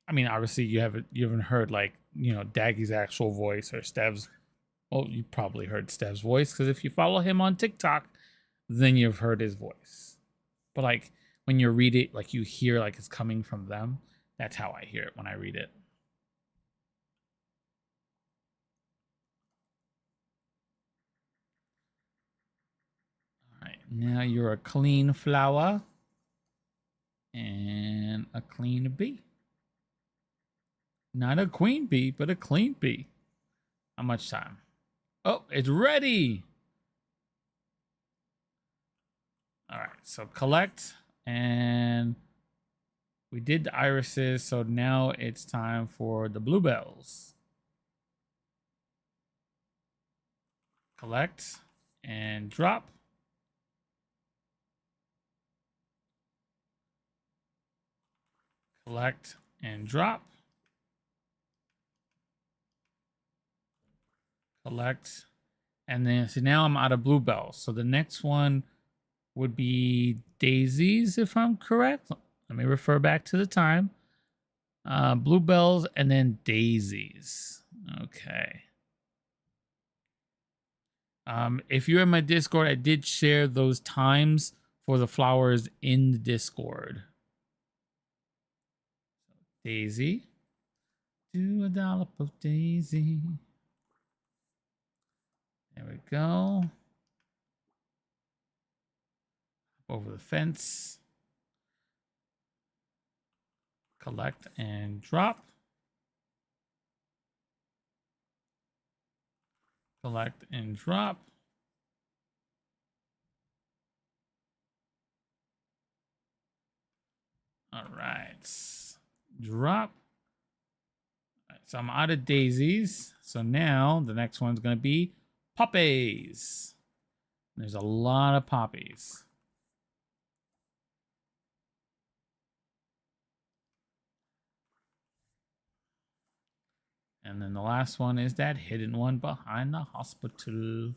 I mean, obviously you haven't heard like Daggy's actual voice or Stev's. Well, you probably heard Stev's voice because if you follow him on TikTok, then you've heard his voice. But like when you read it, like you hear like it's coming from them. That's how I hear it when I read it. All right, now you're a clean flower and a clean bee. Not a queen bee, but a clean bee. How much time? Oh, it's ready. All right, so collect, and we did the irises, so now it's time for the bluebells. Collect and drop. Collect and drop. Collect. And then, so now I'm out of bluebells. So the next one would be daisies, if I'm correct. Let me refer back to the time. Bluebells and then daisies. Okay. If you're in my Discord, I did share those times for the flowers in the Discord. Daisy. Do a dollop of daisy. There we go. Over the fence. Collect and drop. Collect and drop. All right. Drop. All right, so I'm out of daisies. So now the next one's going to be poppies. There's a lot of poppies. And then the last one is that hidden one behind the hospital.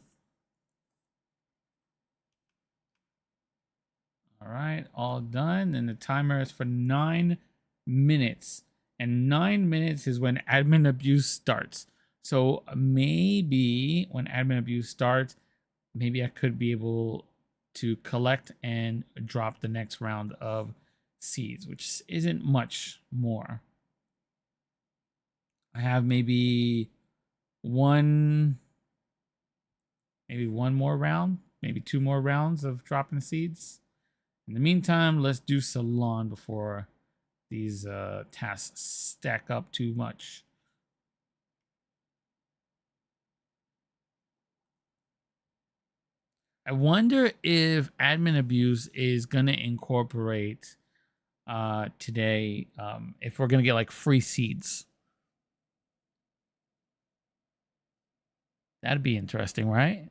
All right, all done. And the timer is for 9 minutes. And 9 minutes is when admin abuse starts. So maybe when admin abuse starts, maybe I could be able to collect and drop the next round of seeds, which isn't much more. I have maybe one more round, maybe 2 more rounds of dropping seeds. In the meantime, let's do Salon before these tasks stack up too much. I wonder if admin abuse is going to incorporate today, if we're going to get like free seeds. That'd be interesting, right?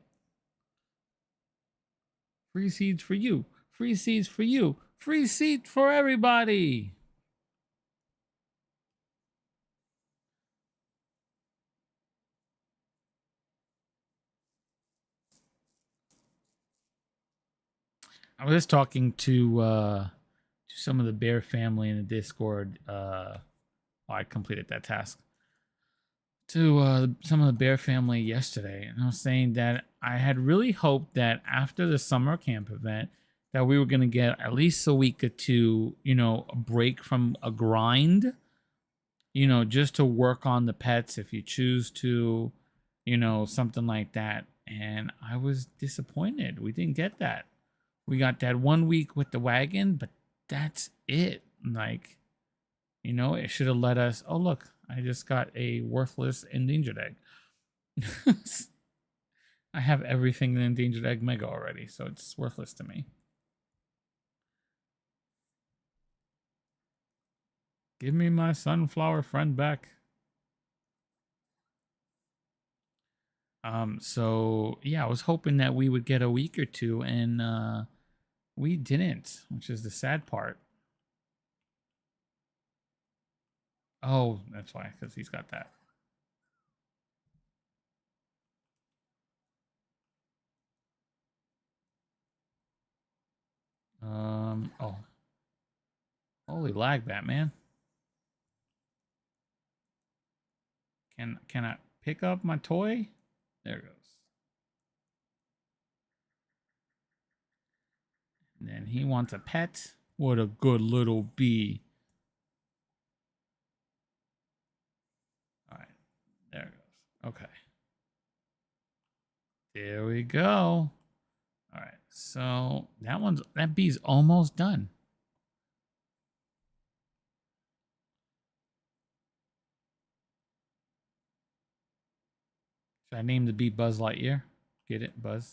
Free seeds for you. Free seeds for you. Free seed for everybody. I was just talking to some of the bear family in the Discord. I completed that task. To some of the bear family yesterday, and I was saying that I had really hoped that after the summer camp event that we were going to get at least a week or two, a break from a grind, just to work on the pets if you choose to, something like that. And I was disappointed. We didn't get that. We got that 1 week with the wagon, but that's it. Like, it should have let us, oh, look, I just got a worthless endangered egg. I have everything in endangered egg mega already, so it's worthless to me. Give me my sunflower friend back. So yeah, I was hoping that we would get a week or two, and we didn't, which is the sad part. Oh, that's why, because he's got that. Oh. Holy lag, Batman. Can I pick up my toy? There it goes. And then he wants a pet. What a good little bee. All right. There it goes. Okay. There we go. All right. So that bee's almost done. Should I name the bee Buzz Lightyear? Get it? Buzz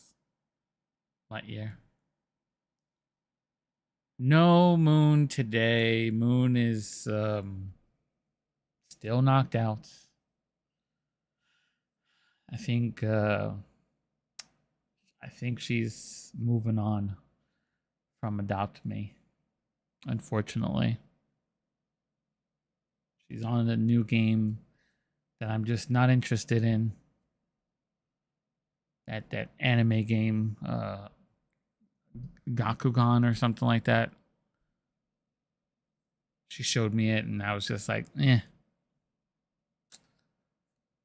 Lightyear. No Moon today. Moon is still knocked out. I think she's moving on from Adopt Me. Unfortunately, she's on a new game that I'm just not interested in. That anime game, Gakugan or something like that. She showed me it, and I was just like,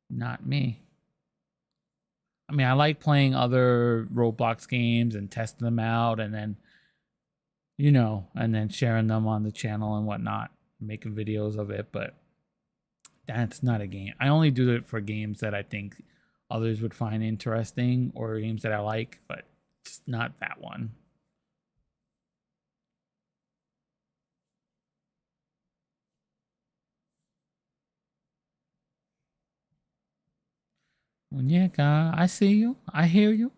not me. I mean, I like playing other Roblox games and testing them out, and then, and then sharing them on the channel and whatnot, making videos of it, but that's not a game. I only do it for games that I think others would find interesting or games that I like, but just not that one. Muñeca, I see you. I hear you.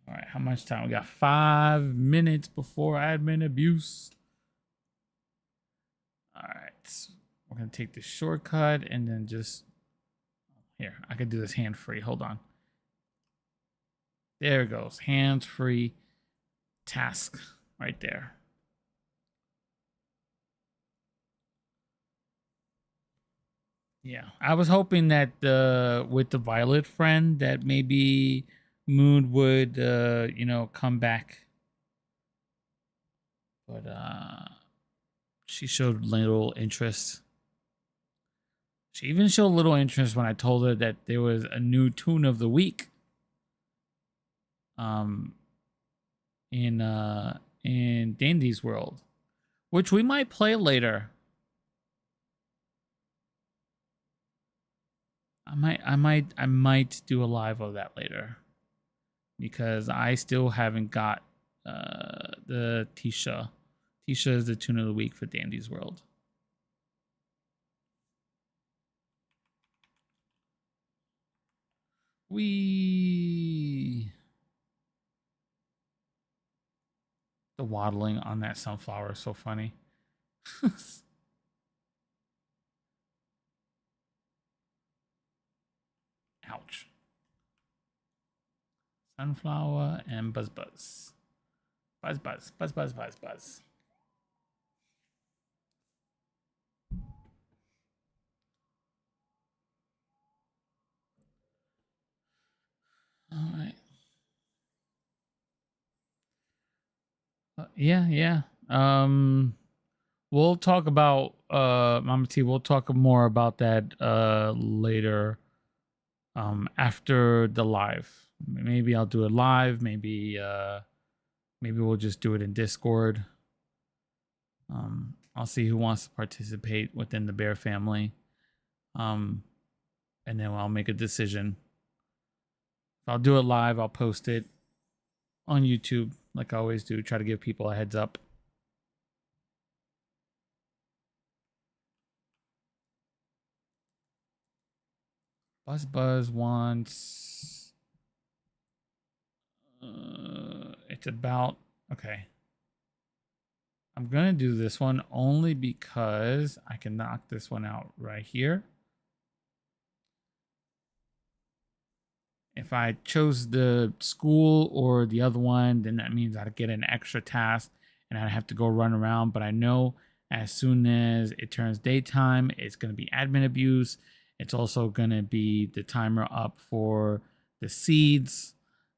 All right, how much time? We got 5 minutes before admin abuse. All right, we're gonna take the shortcut and then just here. I could do this hand free. Hold on. There it goes. Hands free task right there. Yeah, I was hoping that with the Violet friend that maybe Moon would come back, but she showed little interest. She even showed little interest when I told her that there was a new tune of the week. Um, in Dandy's World, which we might play later. I might do a live of that later because I still haven't got the Tisha. Tisha is the tune of the week for Dandy's World. The waddling on that sunflower is so funny. Ouch. Sunflower and Buzz Buzz. Buzz Buzz. Buzz Buzz Buzz Buzz. All right. Yeah. We'll talk about Mama T. We'll talk more about that later. After the live, maybe I'll do it live. Maybe we'll just do it in Discord. I'll see who wants to participate within the Bear family. And then I'll make a decision. If I'll do it live, I'll post it on YouTube like I always do. Try to give people a heads up. Buzz Buzz wants... it's about... Okay. I'm going to do this one only because I can knock this one out right here. If I chose the school or the other one, then that means I'd get an extra task and I'd have to go run around. But I know as soon as it turns daytime, it's going to be admin abuse. It's also going to be the timer up for the seeds.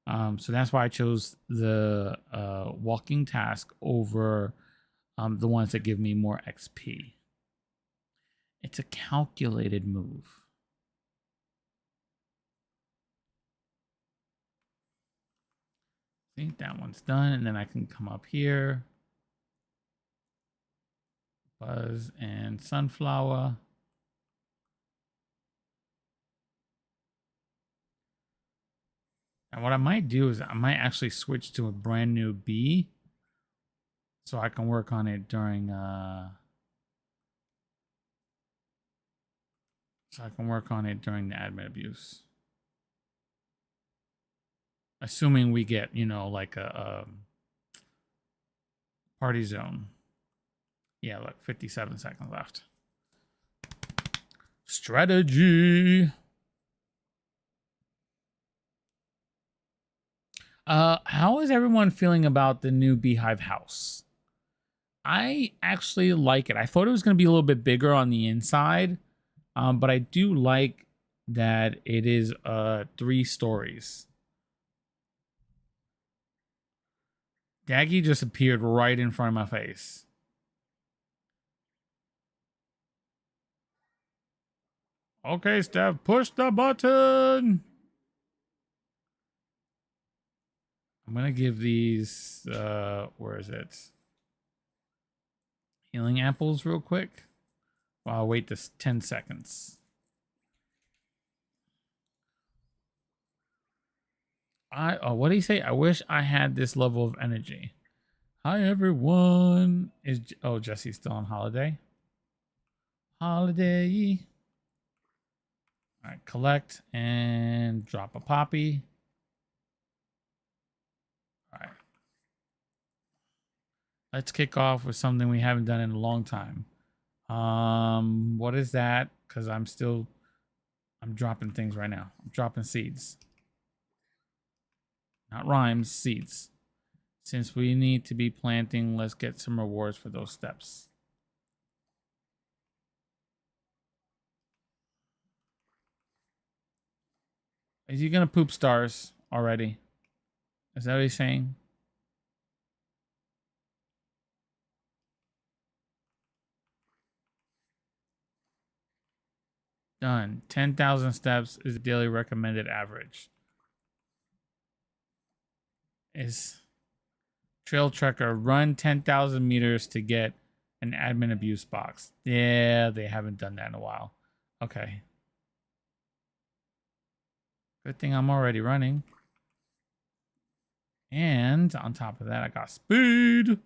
So that's why I chose the walking task over the ones that give me more XP. It's a calculated move. I think that one's done, and then I can come up here. Buzz and Sunflower. And what I might do is I might actually switch to a brand new bee so I can work on it during the admin abuse. Assuming we get, like a party zone. Yeah, look, 57 seconds left. Strategy. How is everyone feeling about the new Beehive house? I actually like it. I thought it was going to be a little bit bigger on the inside, but I do like that it is 3 stories. Daggy just appeared right in front of my face. Okay, Steph, push the button. I'm going to give these, where is it? Healing apples real quick. Well, I'll wait this 10 seconds. What do you say? I wish I had this level of energy. Hi everyone. Oh, Jesse's still on holiday. Holiday. All right, collect and drop a poppy. All right. Let's kick off with something we haven't done in a long time. What is that? Because I'm dropping things right now. I'm dropping seeds. Not rhymes, seeds. Since we need to be planting, let's get some rewards for those steps. Is he gonna poop stars already? Is that what he's saying? Done. 10,000 steps is the daily recommended average. Is Trail Trekker run 10,000 meters to get an admin abuse box? Yeah, they haven't done that in a while. Okay. Good thing I'm already running. And on top of that, I got speed.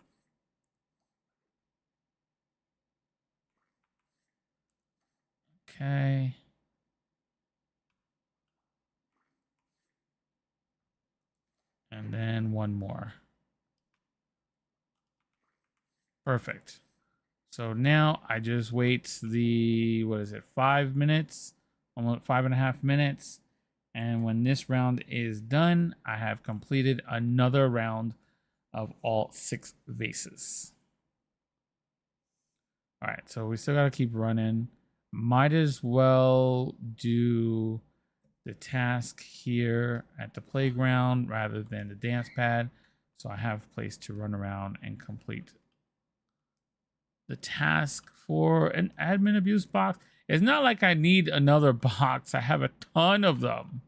Okay. And then one more. Perfect. So now I just wait the, 5 minutes? Almost 5.5 minutes. And when this round is done, I have completed another round of all 6 vases. All right, so we still got to keep running. Might as well do the task here at the playground rather than the dance pad. So I have a place to run around and complete the task for an admin abuse box. It's not like I need another box. I have a ton of them.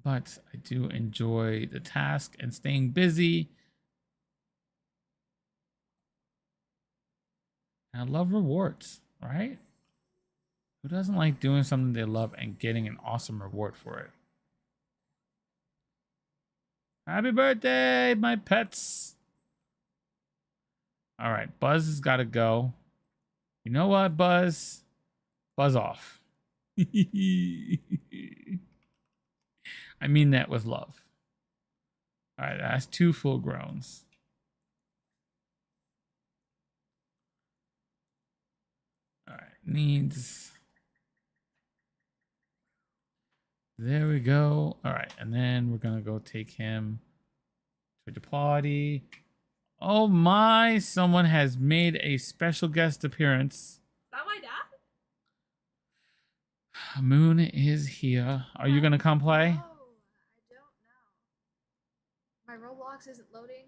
But I do enjoy the task and staying busy. And I love rewards, right? Who doesn't like doing something they love and getting an awesome reward for it? Happy birthday, my pets. All right, Buzz has got to go. You know what, Buzz? Buzz off. I mean that with love. All right, that's 2 full growns. All right, needs. There we go. All right, and then we're gonna go take him to the party. Oh my! Someone has made a special guest appearance. Is that my dad? Moon is here. Are you gonna come play? No, I don't know. My Roblox isn't loading.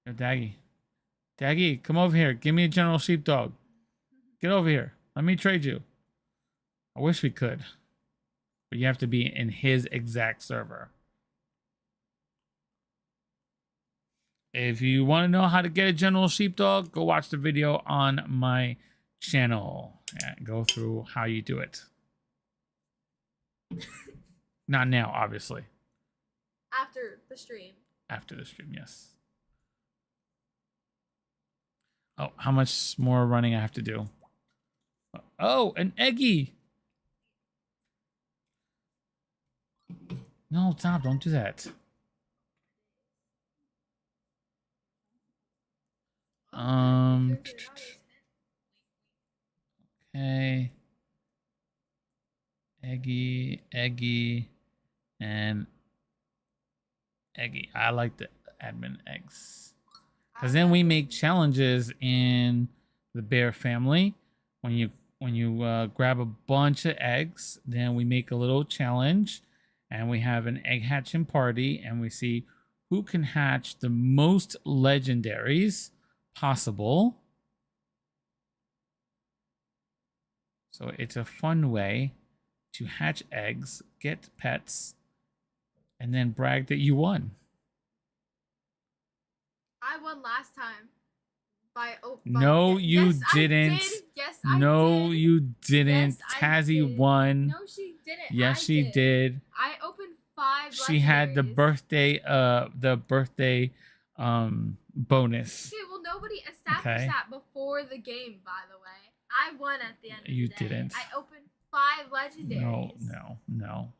Yo, Daggy. Daggy, come over here. Give me a General Sheepdog. Get over here. Let me trade you. I wish we could. But you have to be in his exact server. If you want to know how to get a General Sheepdog, go watch the video on my channel. And go through how you do it. Not now, obviously. After the stream. After the stream, yes. Oh, how much more running I have to do? Oh, an Eggy. No, stop. Don't do that. Okay. Eggy, and Eggy. I like the admin eggs. Because then we make challenges in the bear family. When you grab a bunch of eggs, then we make a little challenge, and we have an egg hatching party, and we see who can hatch the most legendaries possible. So it's a fun way to hatch eggs, get pets, and then brag that you won. I won last time. No, you yes, didn't. I did. Yes, No, I did. you didn't. Yes, I Tazzy did. won. No, she didn't. Yes, she did. I opened 5 legendaries. She had the birthday bonus. Okay, well, nobody established that before the game, by the way. I won at the end of the day. You didn't. I opened 5 legendaries. No.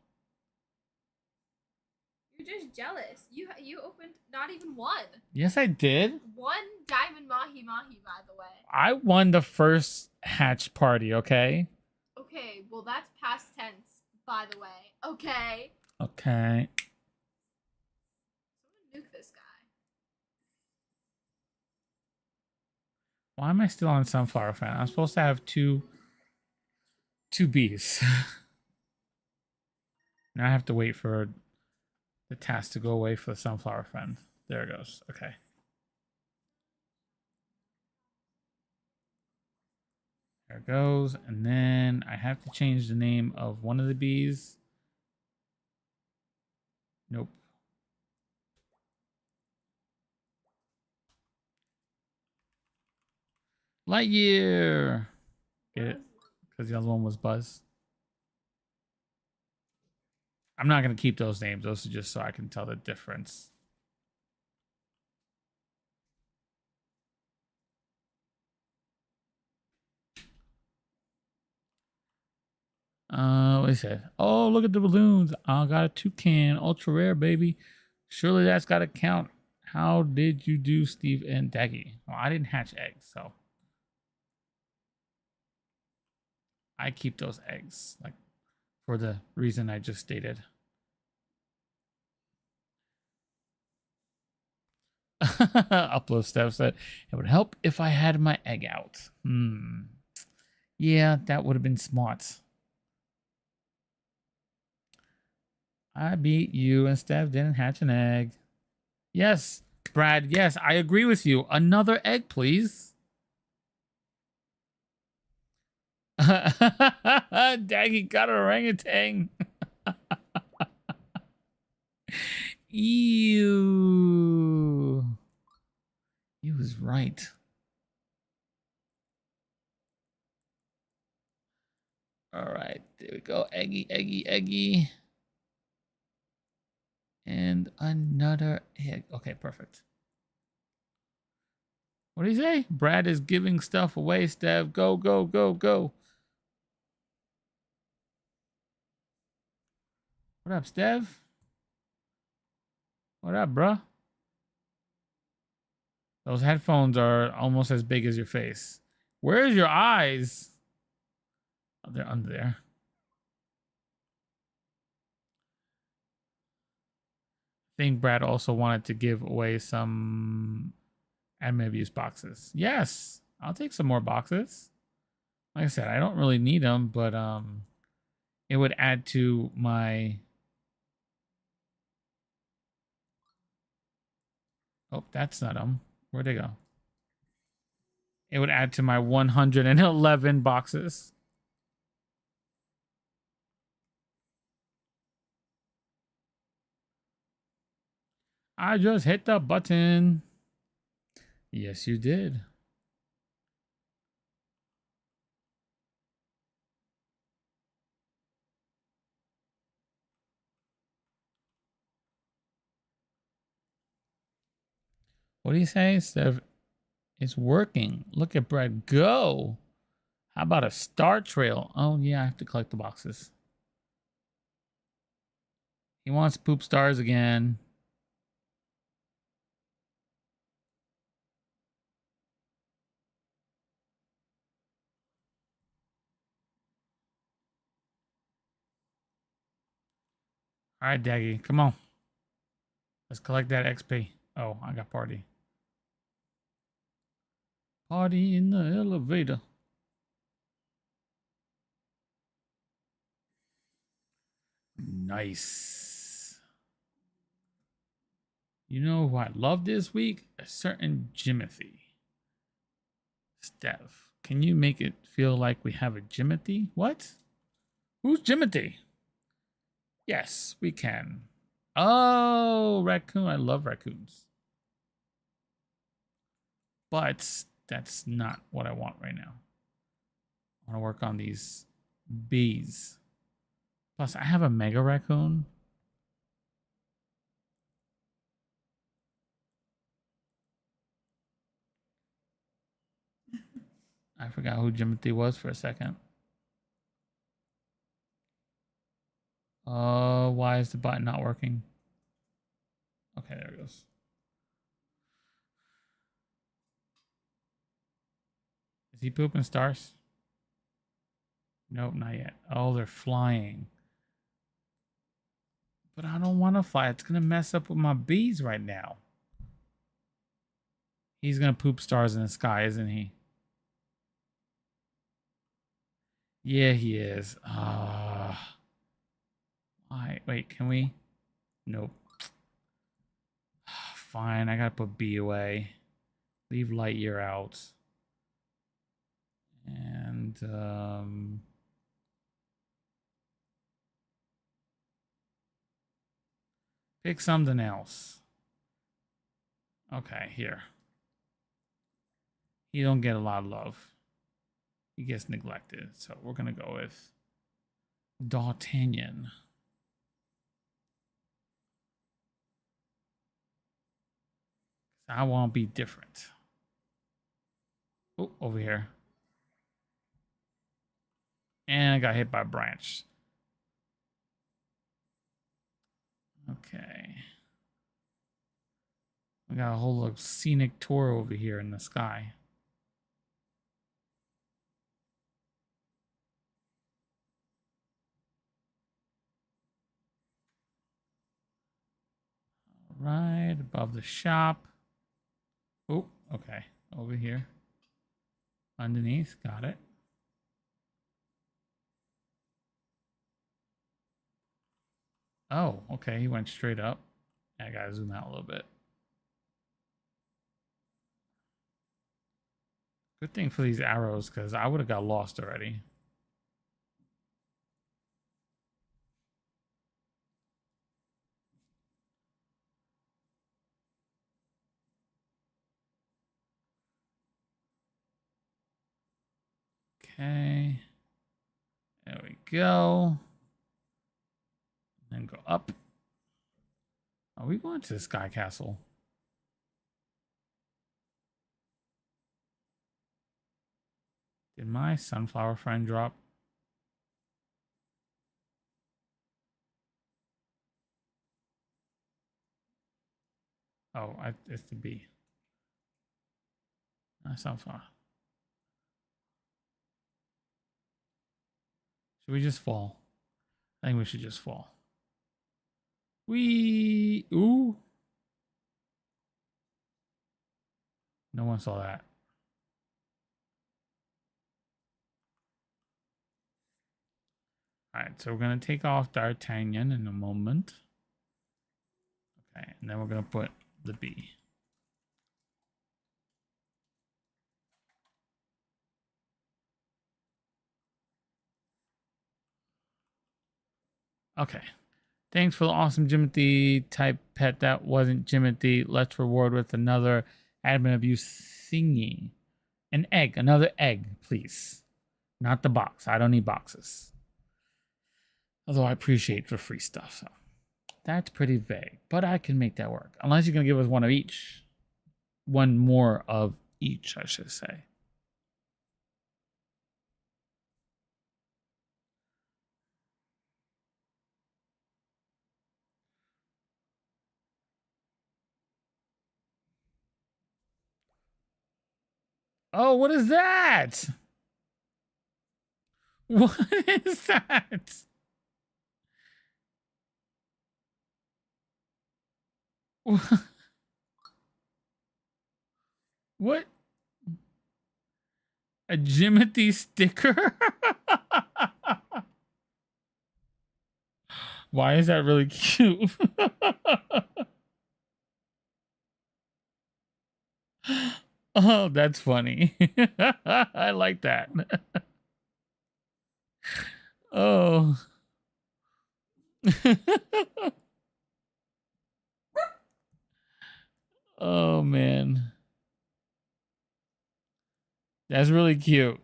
You're just jealous. You opened not even 1. Yes, I did. 1 diamond mahi mahi, by the way. I won the first hatch party, okay? Okay, well, that's past tense, by the way. Okay. Okay. Someone nuke this guy. Why am I still on Sunflower Fan? I'm supposed to have two bees. Now I have to wait for the task to go away for the Sunflower Fan. There it goes. Okay. There it goes. And then I have to change the name of one of the bees. Nope. Lightyear. Get it? Because the other one was Buzz. I'm not going to keep those names. Those are just so I can tell the difference. What is it? Oh, look at the balloons. I got a toucan. Ultra rare, baby. Surely that's got to count. How did you do, Steve and Daggy? Well, I didn't hatch eggs, so I keep those eggs, like, for the reason I just stated. Upload Steph said, it would help if I had my egg out. Yeah, that would have been smart. I beat you and Steph didn't hatch an egg. Yes, Brad, yes, I agree with you. Another egg, please. Daggy got an orangutan. Ew. He was right. All right, there we go. Eggy, eggy, eggy. And another egg. Okay, perfect. What do you say? Brad is giving stuff away, Steph. Go, go, go, go. What up, Steph? What up, bruh? Those headphones are almost as big as your face. Where's your eyes? Oh, they're under there. I think Brad also wanted to give away some admin abuse boxes. Yes, I'll take some more boxes. Like I said, I don't really need them, but it would add to my... Oh, that's not them. Where'd they go? It would add to my 111 boxes. I just hit the button. Yes, you did. What do you say, Steph? It's working. Look at Brad go. How about a star trail? Oh, yeah, I have to collect the boxes. He wants poop stars again. All right, Daggy, come on. Let's collect that XP. Oh, I got party. Party in the elevator. Nice. You know who I love this week? A certain Jimothy. Steph, can you make it feel like we have a Jimothy? What? Who's Jimothy? Yes, we can. Oh, raccoon. I love raccoons. But that's not what I want right now. I want to work on these bees. Plus, I have a mega raccoon. I forgot who Jimothy was for a second. Why is the button not working? Okay, there it goes. Is he pooping stars? Nope, not yet. Oh, they're flying. But I don't want to fly. It's going to mess up with my bees right now. He's going to poop stars in the sky, isn't he? Yeah, he is. Wait, can we? Nope. Fine, I got to put B away. Leave Lightyear out. And, pick something else. Okay, here. He don't get a lot of love. He gets neglected. So we're going to go with D'Artagnan. I want to be different. Oh, over here. And I got hit by a branch. Okay. We got a whole little scenic tour over here in the sky. Right above the shop. Oh, okay. Over here. Underneath. Got it. Oh, okay. He went straight up. I gotta zoom out a little bit. Good thing for these arrows, because I would have got lost already. Okay. There we go. And go up. Are we going to the Sky Castle? Did my sunflower friend drop? Oh, it's the bee. Not sunflower. Should we just fall? I think we should just fall. Ooh. No one saw that. All right, so we're going to take off D'Artagnan in a moment. Okay, and then we're going to put the bee. Okay. Thanks for the awesome Jimothy type pet. That wasn't Jimothy. Let's reward with another admin abuse thingy. An egg. Another egg, please. Not the box. I don't need boxes. Although I appreciate for free stuff. So that's pretty vague. But I can make that work. Unless you're going to give us one of each. One more of each, I should say. Oh, what is that? What is that? What? A Jimothy sticker? Why is that really cute? Oh, that's funny. I like that. Oh. Oh, man. That's really cute.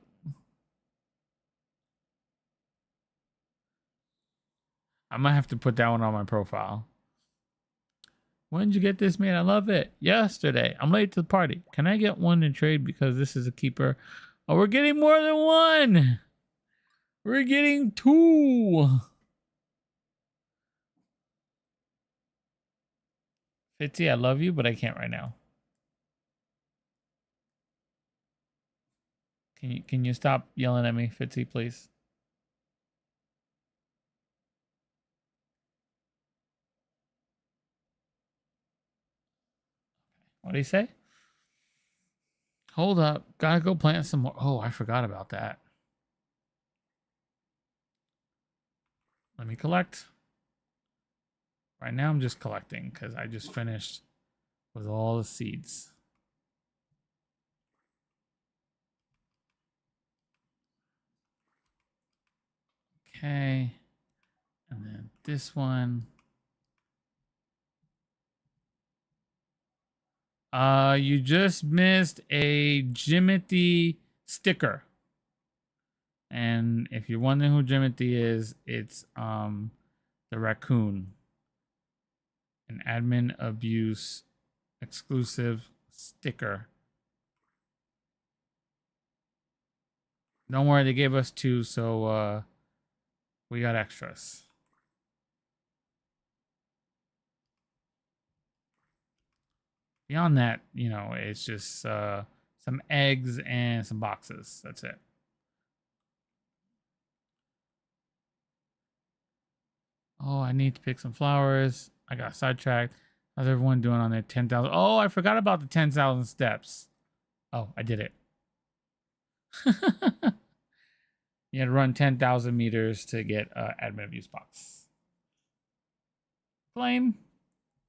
I might have to put that one on my profile. When did you get this made? I love it. Yesterday. I'm late to the party. Can I get one to trade because this is a keeper? Oh, we're getting more than one. We're getting two. Fitzy, I love you, but I can't right now. Can you stop yelling at me, Fitzy, please? What did he say? Hold up. Gotta go plant some more. Oh, I forgot about that. Let me collect. Right now I'm just collecting because I just finished with all the seeds. Okay. And then this one. You just missed a Jimothy sticker. And if you're wondering who Jimothy is, it's the raccoon. An admin abuse exclusive sticker. Don't worry, they gave us two, so we got extras. Beyond that, you know, it's just some eggs and some boxes. That's it. Oh, I need to pick some flowers. I got sidetracked. How's everyone doing on their 10,000? Oh, I forgot about the 10,000 steps. Oh, I did it. You had to run 10,000 meters to get admin abuse box. Claim.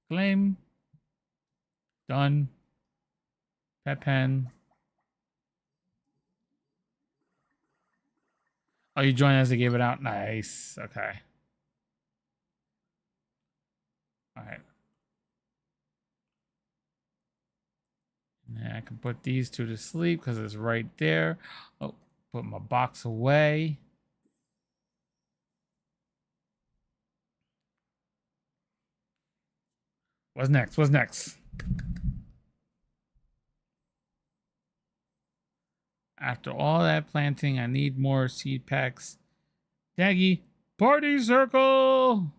Claim. Done. Pet pen. Oh, you joined as they gave it out? Nice. Okay. All right. And I can put these two to sleep because it's right there. Oh, put my box away. What's next? What's next? After all that planting, I need more seed packs. Daggy, party circle!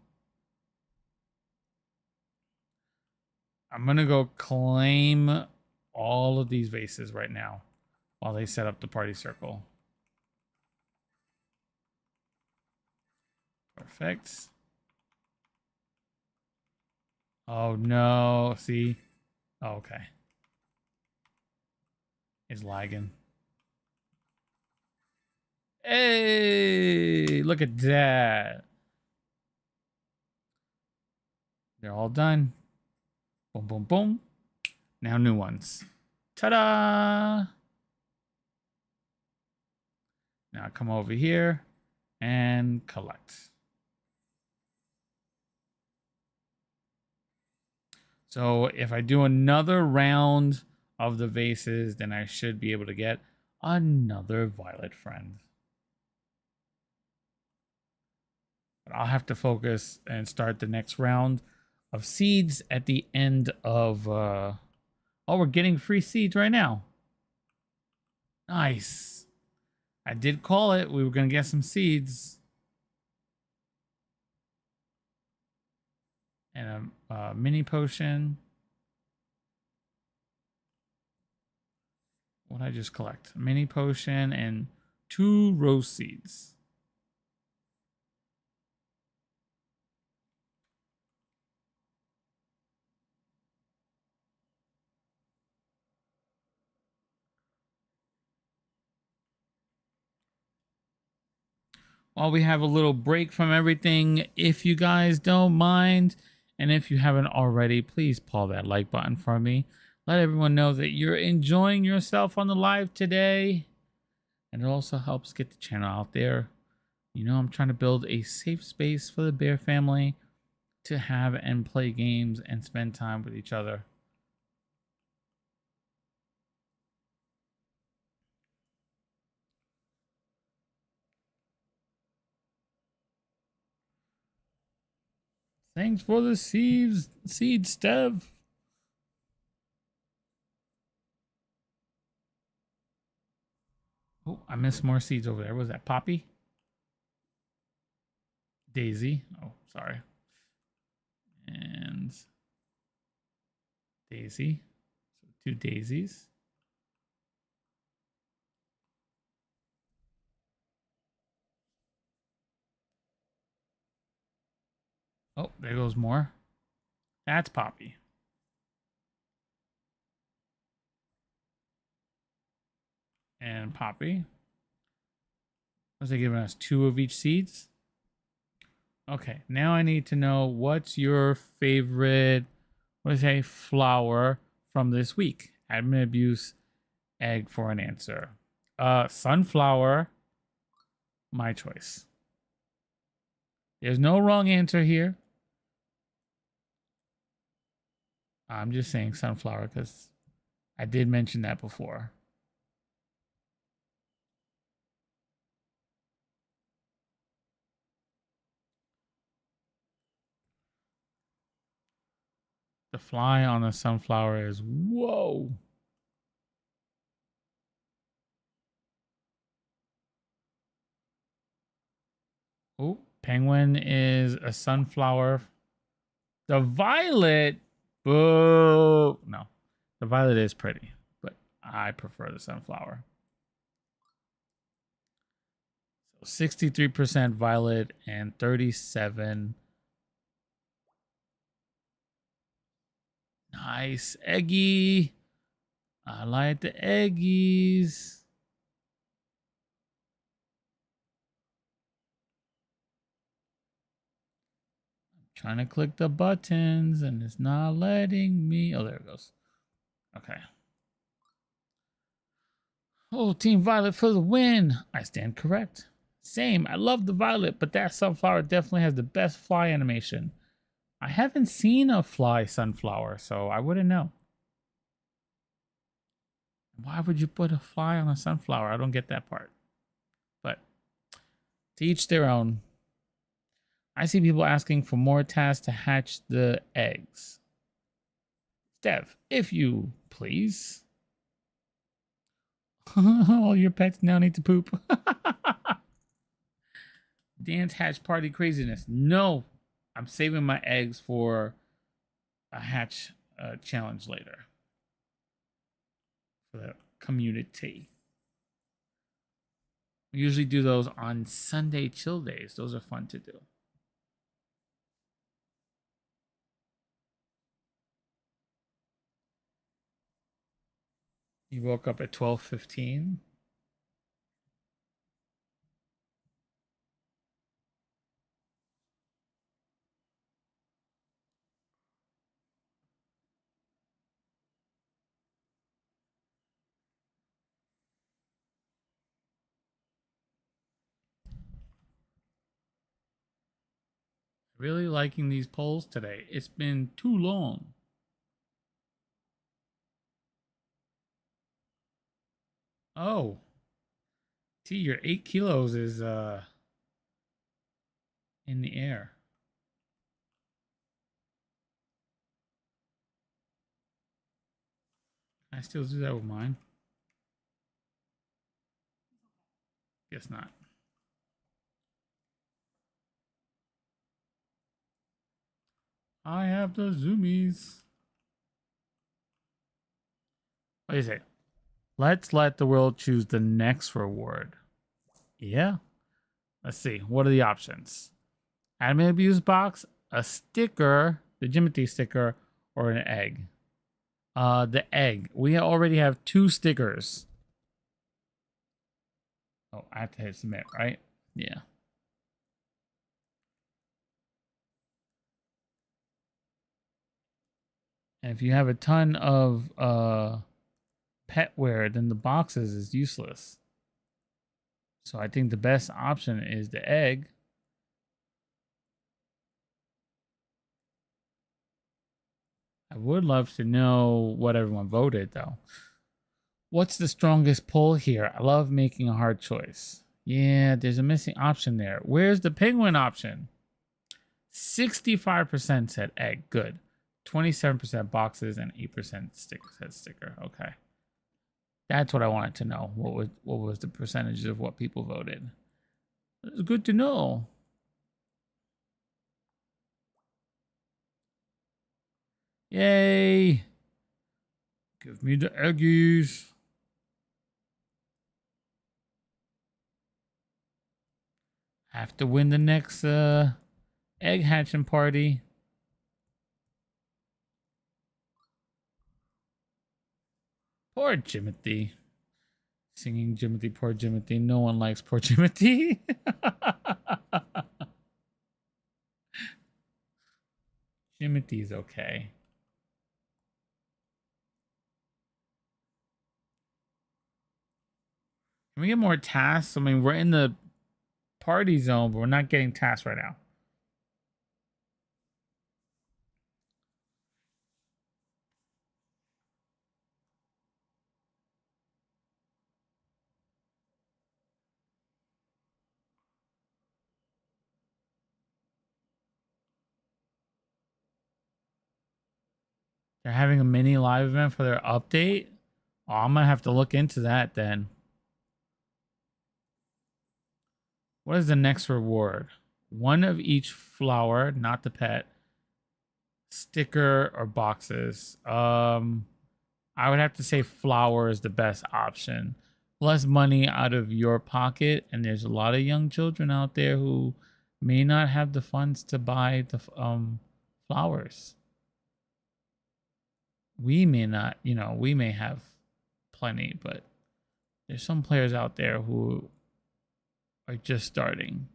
I'm going to go claim all of these vases right now while they set up the party circle. Perfect. Oh, no. See? Oh, okay. It's lagging. Hey, look at that. They're all done. Boom, boom, boom. Now new ones. Ta-da! Now come over here and collect. So if I do another round of the vases, then I should be able to get another violet friend. But I'll have to focus and start the next round of seeds at the end of... Oh, we're getting free seeds right now. Nice. I did call it. We were going to get some seeds. And a mini potion. What did I just collect? A mini potion and 2 rose seeds. While we have a little break from everything, if you guys don't mind, and if you haven't already, please pull that like button for me. Let everyone know that you're enjoying yourself on the live today. And it also helps get the channel out there. You know, I'm trying to build a safe space for the bear family to have and play games and spend time with each other. Thanks for the seeds, Stev. Oh, I missed more seeds over there. Was that Poppy? Daisy. Oh, sorry. And Daisy. So 2 daisies. Oh, there goes more. That's Poppy. And Poppy. Was they giving us 2 of each seeds? Okay, now I need to know what's your favorite, what is a flower from this week? Admin abuse egg for an answer. Sunflower, my choice. There's no wrong answer here. I'm just saying sunflower because I did mention that before. The fly on the sunflower is whoa. Oh, penguin is a sunflower. The violet, boo. No, the violet is pretty, but I prefer the sunflower. So 63% violet and 37. Nice. Eggy. I like the eggies. Trying to click the buttons and it's not letting me. Oh, there it goes. Okay. Oh, Team Violet for the win. I stand correct. Same. I love the violet, but that sunflower definitely has the best fly animation. I haven't seen a fly sunflower, so I wouldn't know. Why would you put a fly on a sunflower? I don't get that part. But to each their own. I see people asking for more tasks to hatch the eggs. Dev, if you please. All your pets now need to poop. Dance hatch party craziness. No, I'm saving my eggs for a hatch challenge later. For the community. We usually do those on Sunday chill days. Those are fun to do. You woke up at 12:15. Really liking these polls today. It's been too long. Oh. T, your 8 kilos is in the air. I still do that with mine. Guess not. I have the zoomies. What do you say? Let's let the world choose the next reward. Yeah. Let's see. What are the options? Admin abuse box, a sticker, the Jimothy sticker, or an egg. The egg. We already have 2 stickers. Oh, I have to hit submit, right? Yeah. And if you have a ton of petware, then the boxes is useless. So I think the best option is the egg. I would love to know what everyone voted, though. What's the strongest pull here? I love making a hard choice. Yeah, there's a missing option there. Where's the penguin option? 65% said egg. Good. 27% boxes and 8% said sticker. Okay. That's what I wanted to know. What was the percentage of what people voted? It's good to know. Yay! Give me the eggies. Have to win the next egg hatching party. Poor Jimothy. Singing Jimothy, poor Jimothy. No one likes poor Jimothy. Jimothy's okay. Can we get more tasks? I mean, we're in the party zone, but we're not getting tasks right now. They're having a mini live event for their update. Oh, I'm gonna have to look into that then. What is the next reward? One of each flower, not the pet. Sticker or boxes. I would have to say flower is the best option. Less money out of your pocket, and there's a lot of young children out there who may not have the funds to buy the flowers. We may not, we may have plenty, but there's some players out there who are just starting.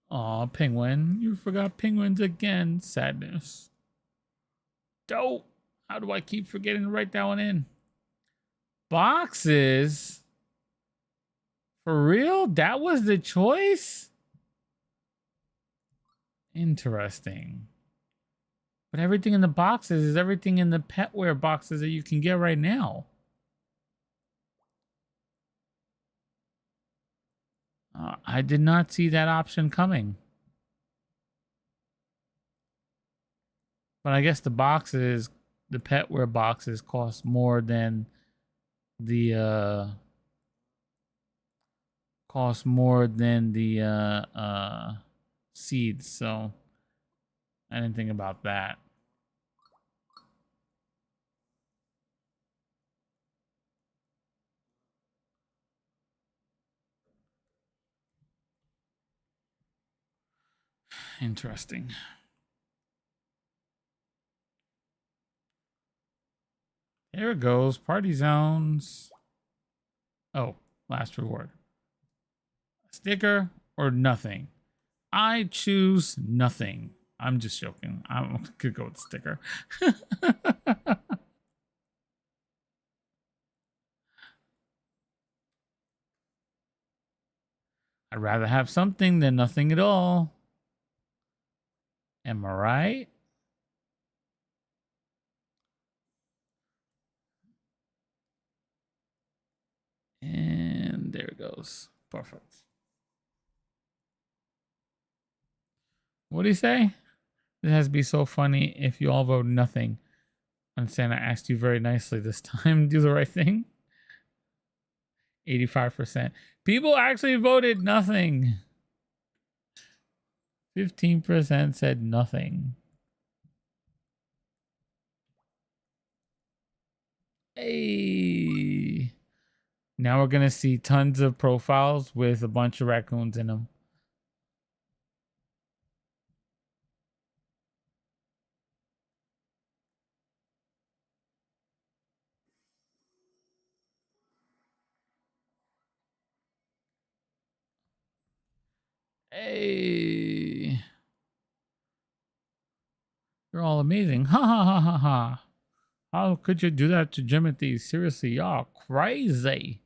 Aw, penguin. You forgot penguins again. Sadness. Dope. How do I keep forgetting to write that one in? Boxes? For real? That was the choice? Interesting. But everything in the boxes is everything in the petware boxes that you can get right now. I did not see that option coming. But I guess the boxes, the petware boxes cost more than the seeds, so I didn't think about that. Interesting. There it goes. Party zones. Oh, last reward. Sticker or nothing? I choose nothing. I'm just joking. I'm gonna go with sticker. I'd rather have something than nothing at all. Am I right? And there it goes. Perfect. What do you say? It has to be so funny if you all vote nothing. Understand I asked you very nicely this time. Do the right thing. 85%. People actually voted nothing. 15% said nothing. Hey. Now we're going to see tons of profiles with a bunch of raccoons in them. Hey. You're all amazing. Ha ha ha ha ha. How could you do that to Jimothy? Seriously, y'all crazy.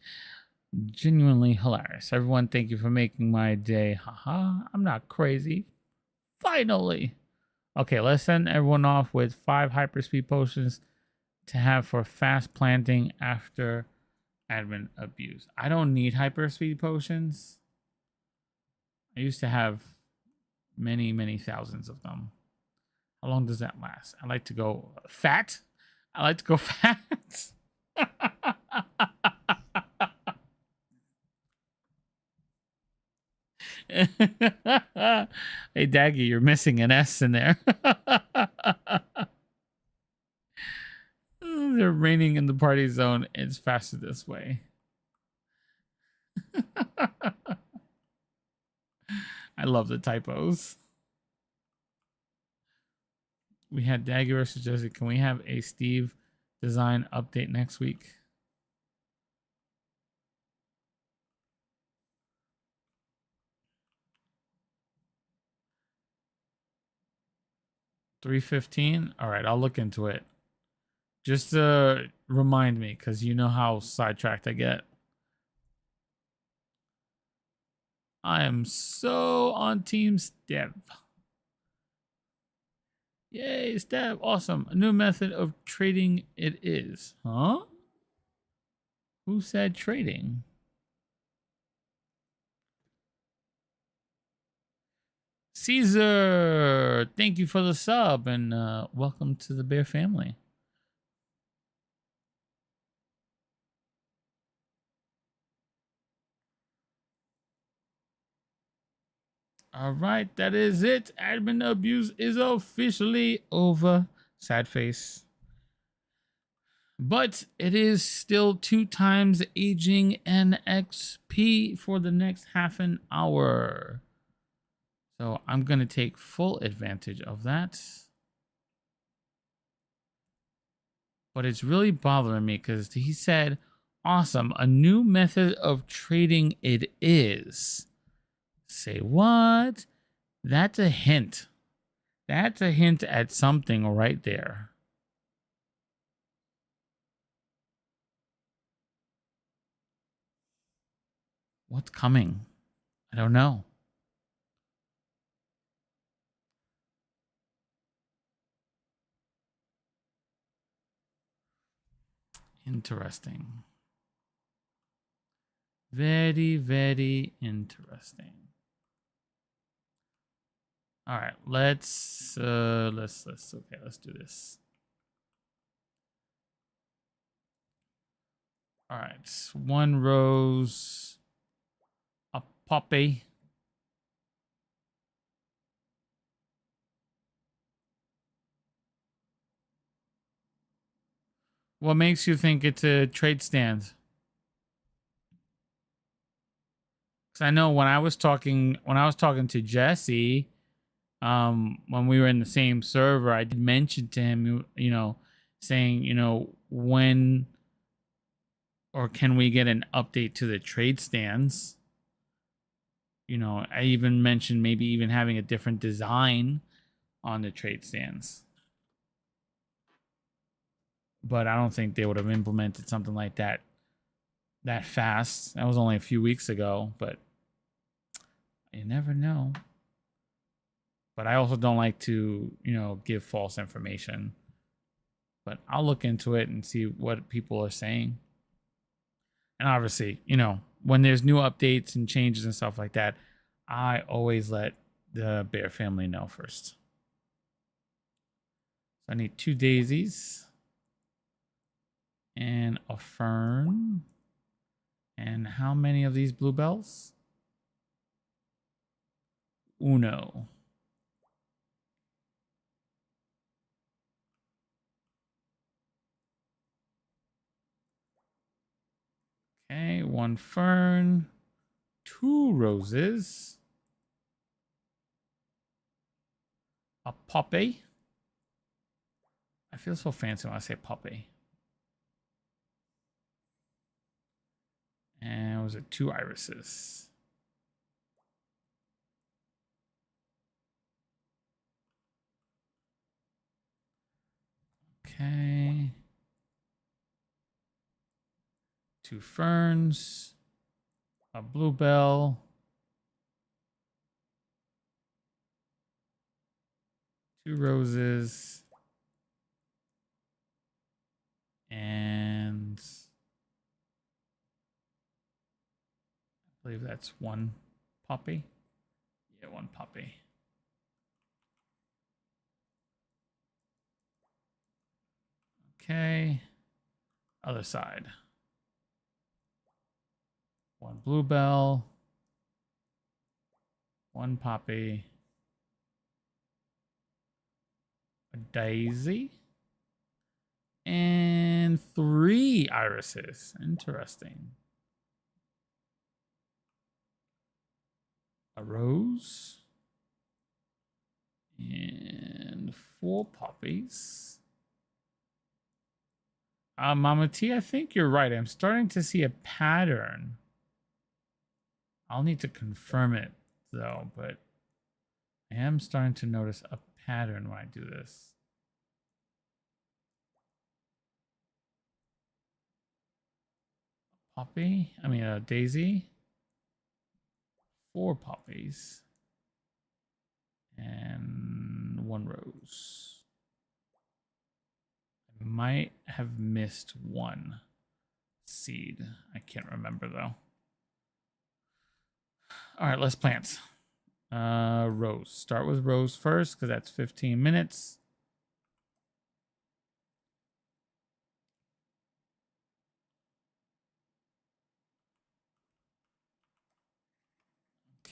Genuinely hilarious. Everyone, thank you for making my day. Haha, I'm not crazy. Finally. Okay, let's send everyone off with 5 hyperspeed potions. to have for fast planting after admin abuse. I don't need hyper speed potions. I used to have many, many thousands of them. How long does that last? I like to go fat. I like to go fat. Hey, Daggy, you're missing an S in there. They're raining in the party zone. It's faster this way. I love the typos. We had Daggy versus Josie. Can we have a Steve design update next week? $3.15. All right, I'll look into it. Just remind me, because you know how sidetracked I get. I am so on Team Step. Yay, Step. Awesome. A new method of trading it is. Huh? Who said trading? Caesar, thank you for the sub and welcome to the Bear family. All right, that is it. Admin abuse is officially over. Sad face. But it is still 2 times aging NXP for the next half an hour. So I'm going to take full advantage of that. But it's really bothering me because he said, awesome, a new method of trading it is. Say what? That's a hint. That's a hint at something right there. What's coming? I don't know. Interesting. Very, very interesting. All right, let's do this. All right, 1 rose, a poppy. What makes you think it's a trade stand? Because I know when I was talking to Jesse, when we were in the same server, I did mention to him, saying, when or can we get an update to the trade stands? I even mentioned maybe even having a different design on the trade stands. But I don't think they would have implemented something like that fast. That was only a few weeks ago, but you never know. But I also don't like to, give false information. But I'll look into it and see what people are saying. And obviously, when there's new updates and changes and stuff like that, I always let the Bear family know first. So I need 2 daisies and a fern. And how many of these bluebells? Uno. Okay, 1 fern, 2 roses, a poppy. I feel so fancy when I say poppy. And was it 2 irises? Okay. 2 ferns, a bluebell, 2 roses, And I believe that's one puppy. Yeah, one puppy. Okay. Other side. One bluebell. One poppy. A daisy. And 3 irises. Interesting. A rose. And 4 poppies. Mama T, I think you're right. I'm starting to see a pattern. I'll need to confirm it though, but I am starting to notice a pattern when I do this. Poppy, I mean a daisy. 4 poppies. And 1 rose. I might have missed 1 seed. I can't remember though. All right, let's plant. Rose. Start with rose first because that's 15 minutes.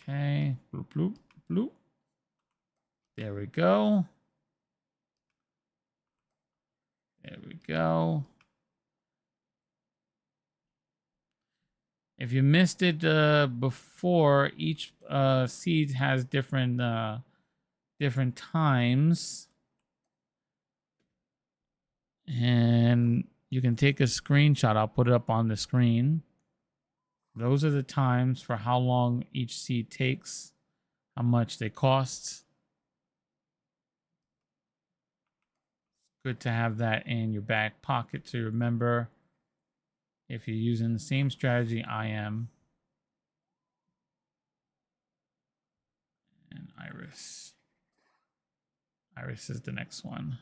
Okay. Bloop, bloop, bloop. There we go. There we go. If you missed it before, each seed has different times. And you can take a screenshot. I'll put it up on the screen. Those are the times for how long each seed takes, how much they cost. Good to have that in your back pocket to remember if you're using the same strategy I am. And Iris. Iris is the next one.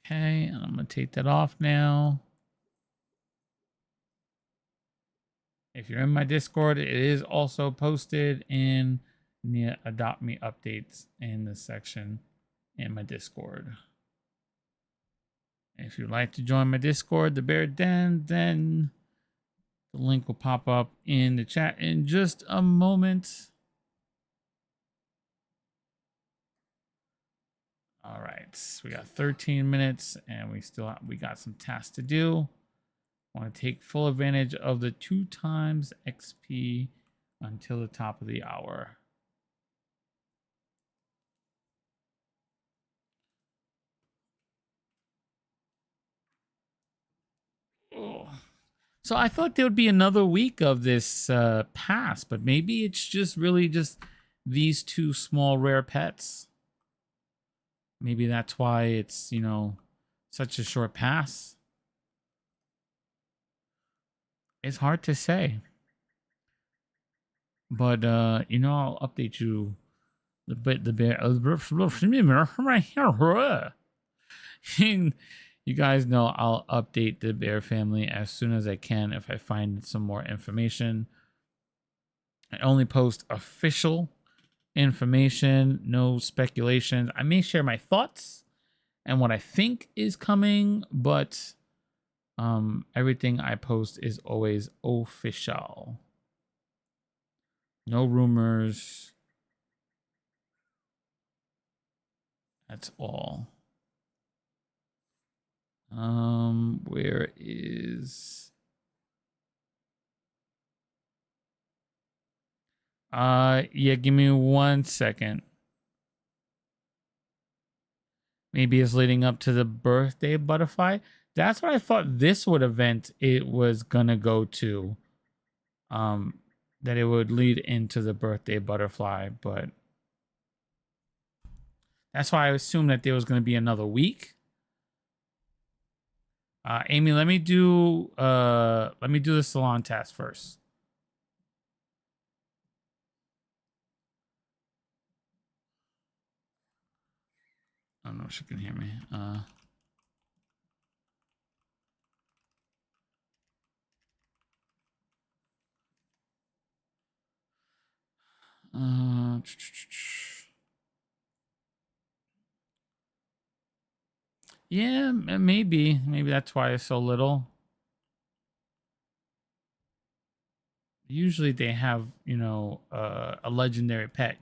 Okay, and I'm going to take that off now. If you're in my Discord, it is also posted in the Adopt Me updates in the section in my Discord. If you'd like to join my Discord, the Bear Den, then the link will pop up in the chat in just a moment. All right, we got 13 minutes and we got some tasks to do. Want to take full advantage of the 2 times XP until the top of the hour. Oh. So I thought there would be another week of this pass, but maybe it's just really just these 2 small rare pets. Maybe that's why it's, you know, such a short pass. It's hard to say. But you know, I'll update you the bear right here. You guys know I'll update the bear family as soon as I can if I find some more information. I only post official information, no speculations. I may share my thoughts and what I think is coming, but everything I post is always official. No rumors. That's all. Where is yeah, give me 1 second. Maybe it's leading up to the birthday butterfly. That's what I thought this event it was gonna go to. That it would lead into the birthday butterfly, but that's why I assumed that there was gonna be another week. Amy, let me do the salon task first. I don't know if she can hear me. Uh, yeah, maybe. Maybe that's why it's so little. Usually they have, a legendary pet,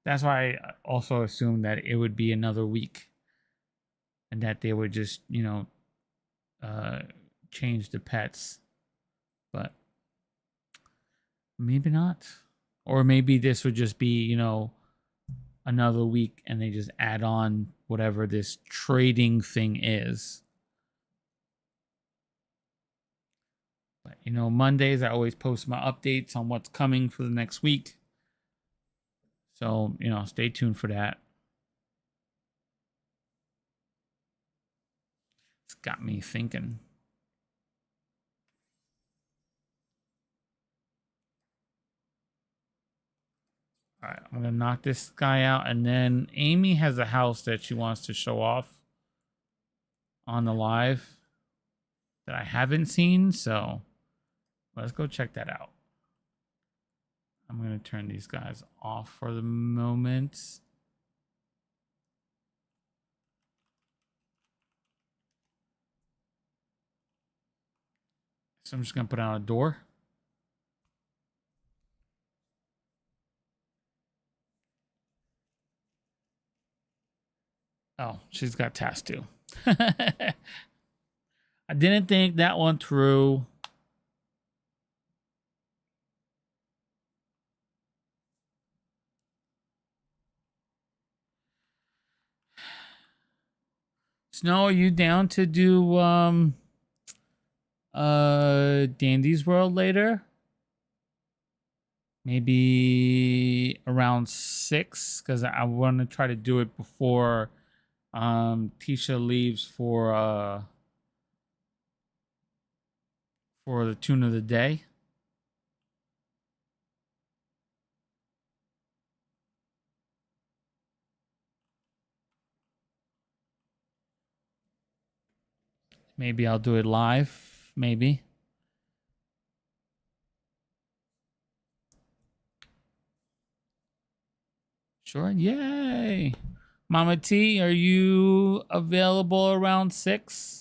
That's why I also assumed that it would be another week and that they would just, uh, change the pets. But maybe not. Or maybe this would just be, another week and they just add on whatever this trading thing is. But, Mondays I always post my updates on what's coming for the next week. So, stay tuned for that. It's got me thinking. All right, I'm gonna knock this guy out, and then Amy has a house that she wants to show off on the live that I haven't seen, so let's go check that out. I'm gonna turn these guys off for the moment. So I'm just gonna put out a door. Oh, she's got tasks too. I didn't think that one through. Snow, are you down to do Dandy's World later? Maybe around 6, because I want to try to do it before Tisha leaves for the tune of the day. Maybe I'll do it live. Maybe. Sure. Yay. Mama T, are you available around 6?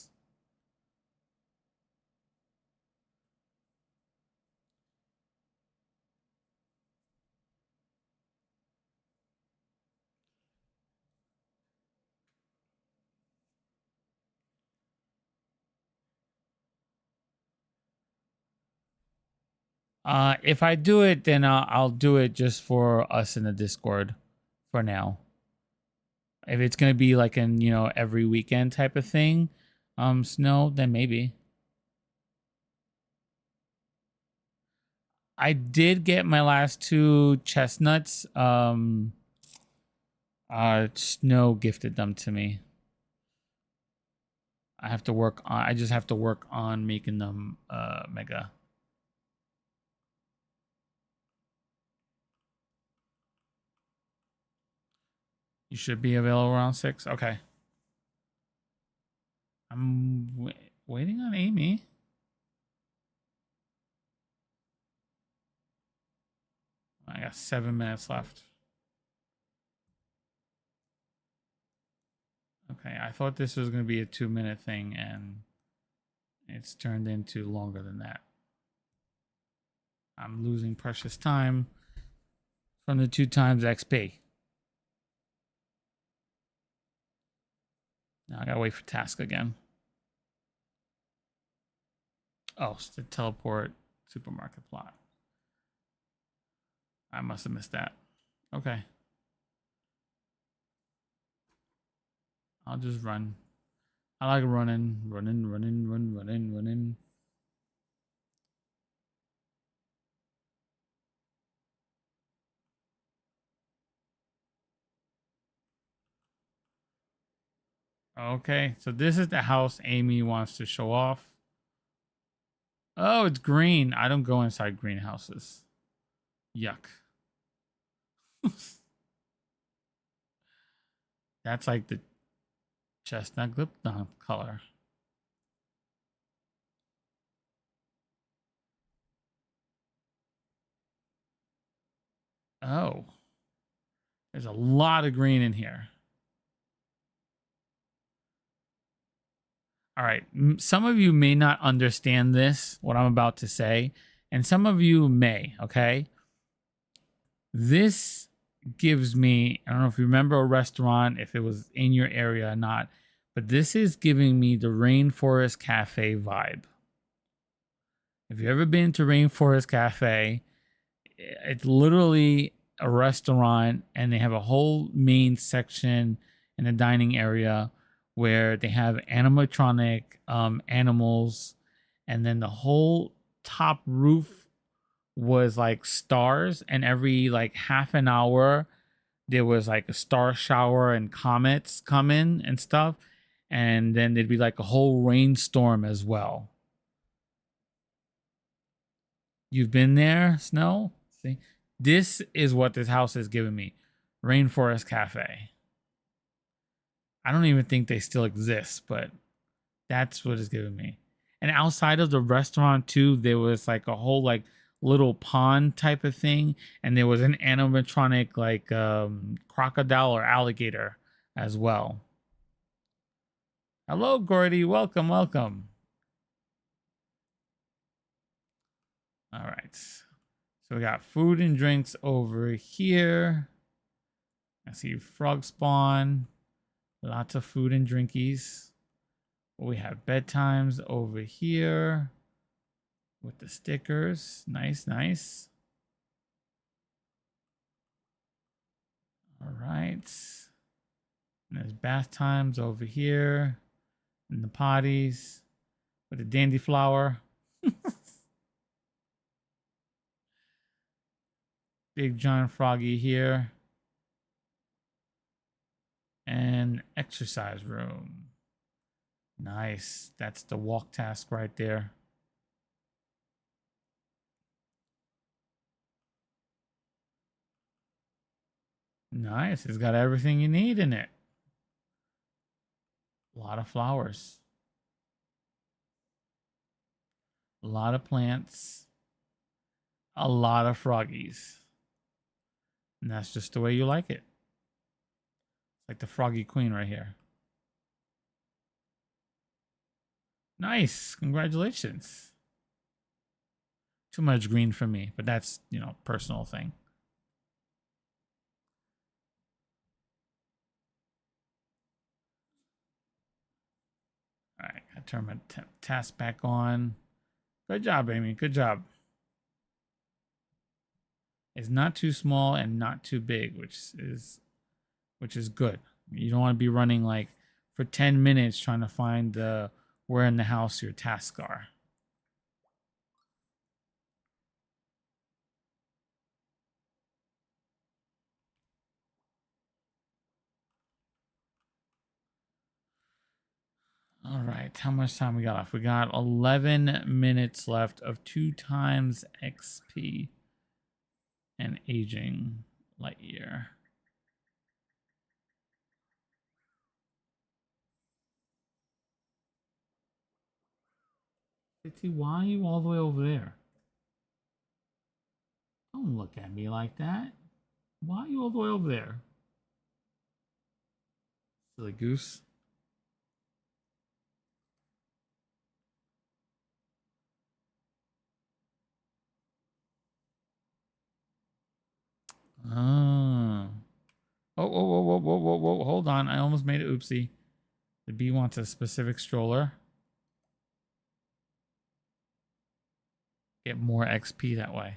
If I do it, then I'll do it just for us in the Discord for now. If it's gonna be like an every weekend type of thing, Snow, then maybe. I did get my last 2 chestnuts. Snow gifted them to me. I just have to work on making them mega. You should be available around 6. Okay. I'm waiting on Amy. I got 7 minutes left. Okay, I thought this was going to be a 2-minute thing, and it's turned into longer than that. I'm losing precious time from the 2 times XP. Now I gotta wait for task again. Oh, it's the teleport supermarket plot. I must have missed that. Okay. I'll just run. I like running. Okay, so this is the house Amy wants to show off. Oh, it's green. I don't go inside greenhouses. Yuck. That's like the chestnut Glipton color. Oh, there's a lot of green in here. All right. Some of you may not understand this, what I'm about to say, and some of you may, okay? This gives me, I don't know if you remember a restaurant, if it was in your area or not, but this is giving me the Rainforest Cafe vibe. If you've ever been to Rainforest Cafe, it's literally a restaurant and they have a whole main section in the dining area where they have animatronic animals, and then the whole top roof was like stars, and every like half an hour there was like a star shower and comets come in and stuff, and then there'd be like a whole rainstorm as well. You've been there, Snow? See? This is what this house is giving me. Rainforest Cafe. I don't even think they still exist, but that's what it's giving me. And outside of the restaurant too, there was like a whole like little pond type of thing, and there was an animatronic like crocodile or alligator as well. Hello, Gordy. Welcome, welcome. All right. So we got food and drinks over here. I see frog spawn. Lots of food and drinkies. We have bedtimes over here with the stickers. Nice, nice. All right. And there's bath times over here. And the potties with the dandy flower. Big giant froggy here. And exercise room. Nice. That's the walk task right there. Nice. It's got everything you need in it. A lot of flowers. A lot of plants. A lot of froggies. And that's just the way you like it. Like the froggy queen right here. Nice. Congratulations. Too much green for me, but that's, personal thing. All right. I turn my task back on. Good job, Amy. Good job. It's not too small and not too big, which is good. You don't want to be running like for 10 minutes trying to find where in the house your tasks are. All right, how much time we got left? We got 11 minutes left of 2 times XP and aging light year. Why are you all the way over there? Don't look at me like that. Why are you all the way over there? Silly goose. Oh. Oh, whoa, whoa, whoa, whoa, whoa, whoa. Hold on. I almost made it oopsie. The bee wants a specific stroller. Get more XP that way.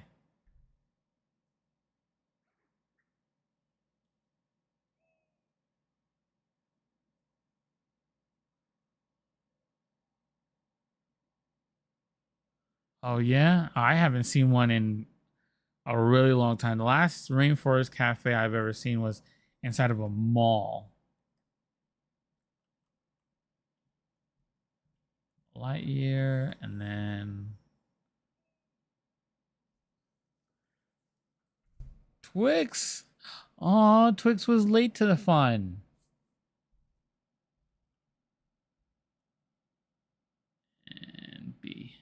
Oh, yeah? I haven't seen one in a really long time. The last Rainforest Cafe I've ever seen was inside of a mall. Lightyear, and then Twix. Oh, Twix was late to the fun. And B.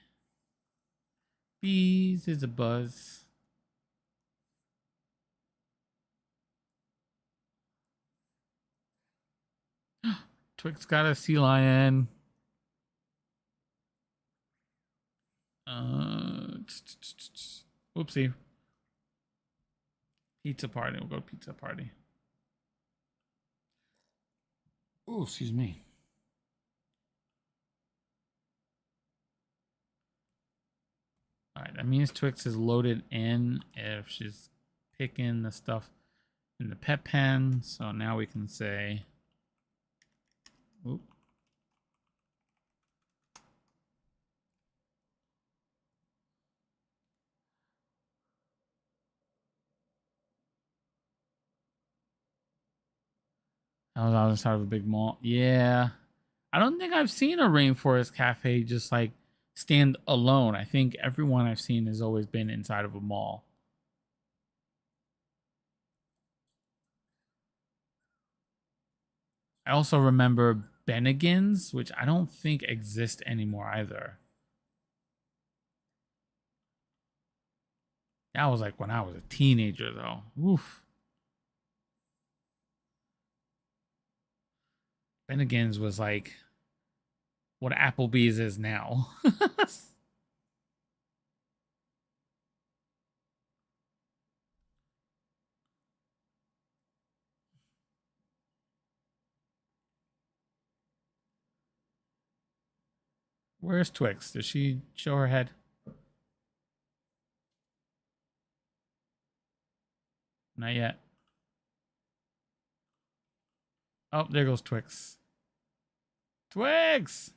Bees is a buzz. Twix got a sea lion. Whoopsie. Pizza party. We'll go pizza party. Oh, excuse me. All right, that means Twix is loaded in if she's picking the stuff in the pet pen. So now we can say, oop. I was outside of a big mall. Yeah. I don't think I've seen a rainforest cafe just like stand alone. I think everyone I've seen has always been inside of a mall. I also remember Bennigan's, which I don't think exist anymore either. That was like when I was a teenager, though. Oof. Bennigan's was like what Applebee's is now. Where's Twix? Does she show her head? Not yet. Oh, there goes Twix. Twix!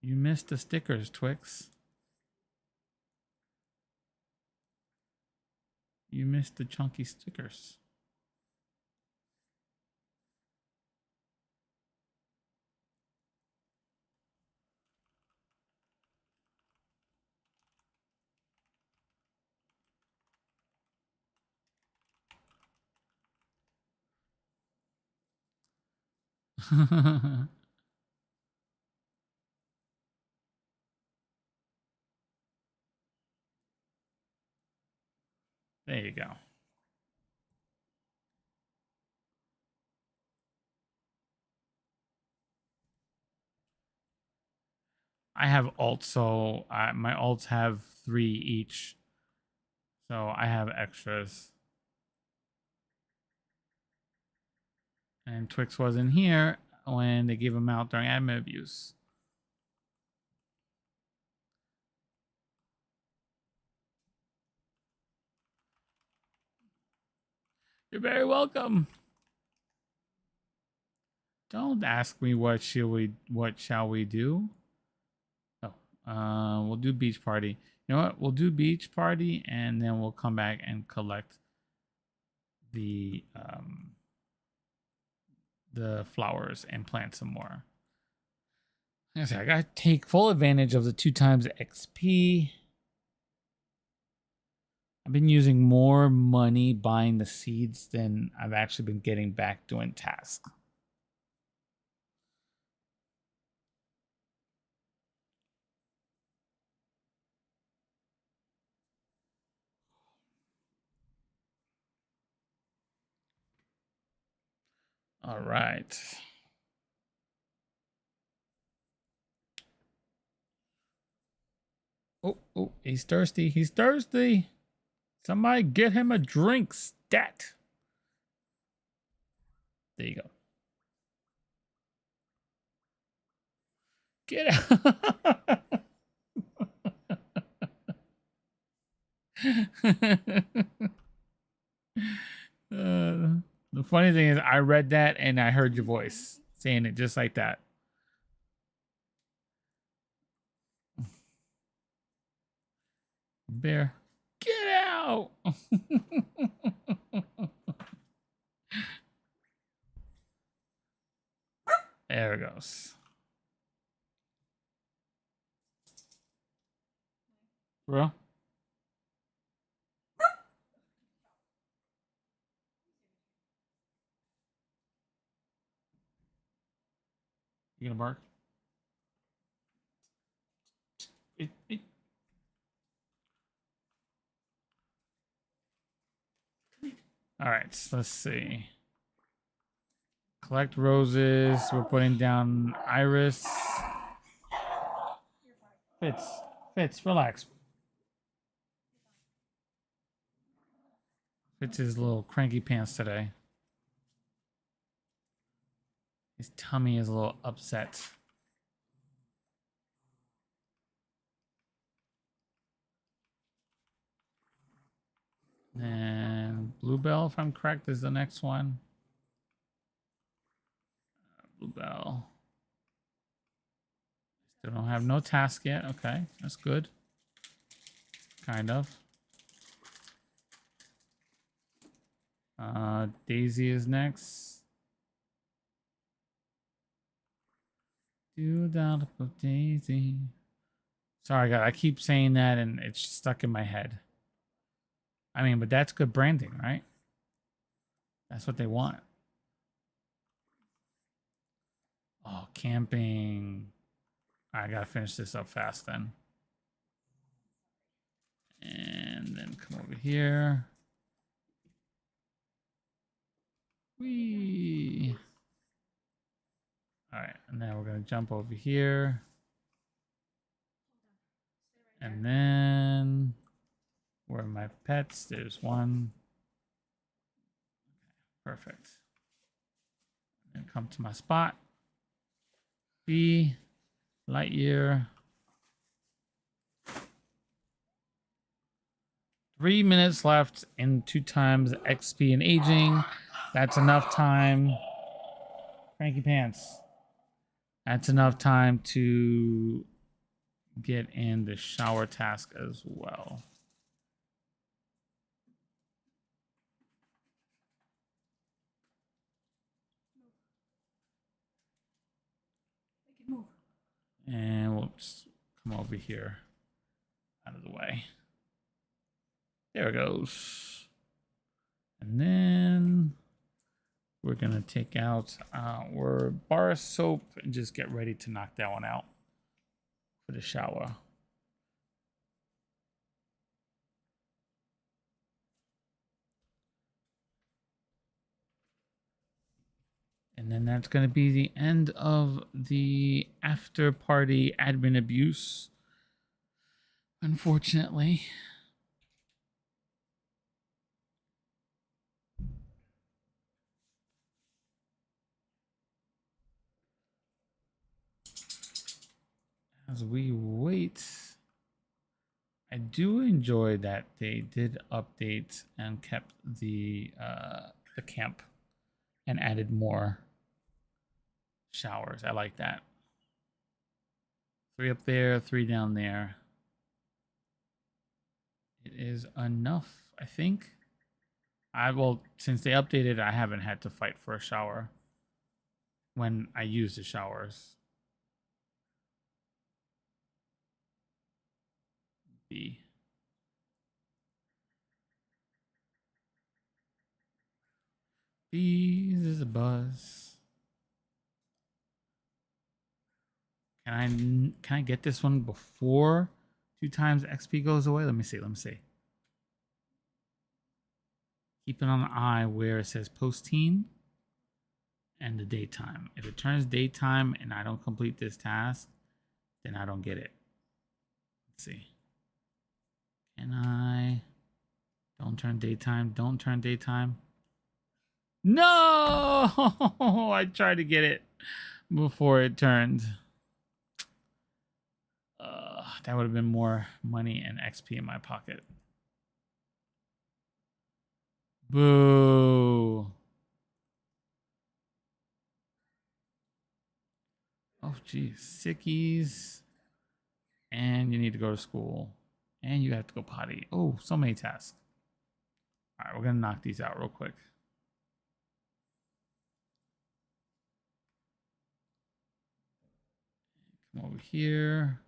You missed the stickers, Twix. You missed the chunky stickers. There you go. I have alts, so my alts have 3 each. So I have extras. And Twix wasn't here when they gave him out during admin abuse. You're very welcome. Don't ask me what shall we do. Oh, we'll do beach party. You know what? We'll do beach party and then we'll come back and collect the flowers and plant some more. Like I said, I gotta take full advantage of the 2 times XP. I've been using more money buying the seeds than I've actually been getting back doing tasks. All right. Oh, he's thirsty. He's thirsty. Somebody get him a drink, stat. There you go. Get out. The funny thing is, I read that and I heard your voice saying it just like that. Bear, get out. There it goes. Bro. You gonna bark? It. All right, so let's see. Collect roses. We're putting down Iris. Fitz, relax. Fitz is a little cranky pants today. His tummy is a little upset. And Bluebell, if I'm correct, is the next one. Bluebell. Still don't have no task yet. Okay, that's good. Kind of. Daisy is next. Do the Daisy. Sorry, God, I keep saying that and it's stuck in my head. I mean, but that's good branding, right? That's what they want. Oh, camping. I gotta finish this up fast then. And then come over here. Whee! All right, and then we're gonna jump over here. And then where are my pets? There's one. Perfect. And come to my spot. B, Lightyear. 3 minutes left in 2 times XP and aging. That's enough time. Cranky pants. That's enough time to get in the shower task as well. And we'll just come over here out of the way. There it goes. And then we're going to take out our bar of soap and just get ready to knock that one out for the shower. And then that's going to be the end of the after party admin abuse. Unfortunately. As we wait, I do enjoy that they did update and kept the camp and added more showers. I like that. 3 up there, 3 down there. It is enough, I think. Since they updated, I haven't had to fight for a shower when I use the showers. B. Bees is a buzz. Can I get this one before 2 times XP goes away? Let me see. Keep it on the eye where it says post-teen and the daytime. If it turns daytime and I don't complete this task, then I don't get it. Let's see. Can I? Don't turn daytime. Don't turn daytime. No! I tried to get it before it turned. That would have been more money and XP in my pocket. Boo. Oh, geez. Sickies. And you need to go to school. And you have to go potty. Oh, so many tasks. All right, we're going to knock these out real quick. Come over here.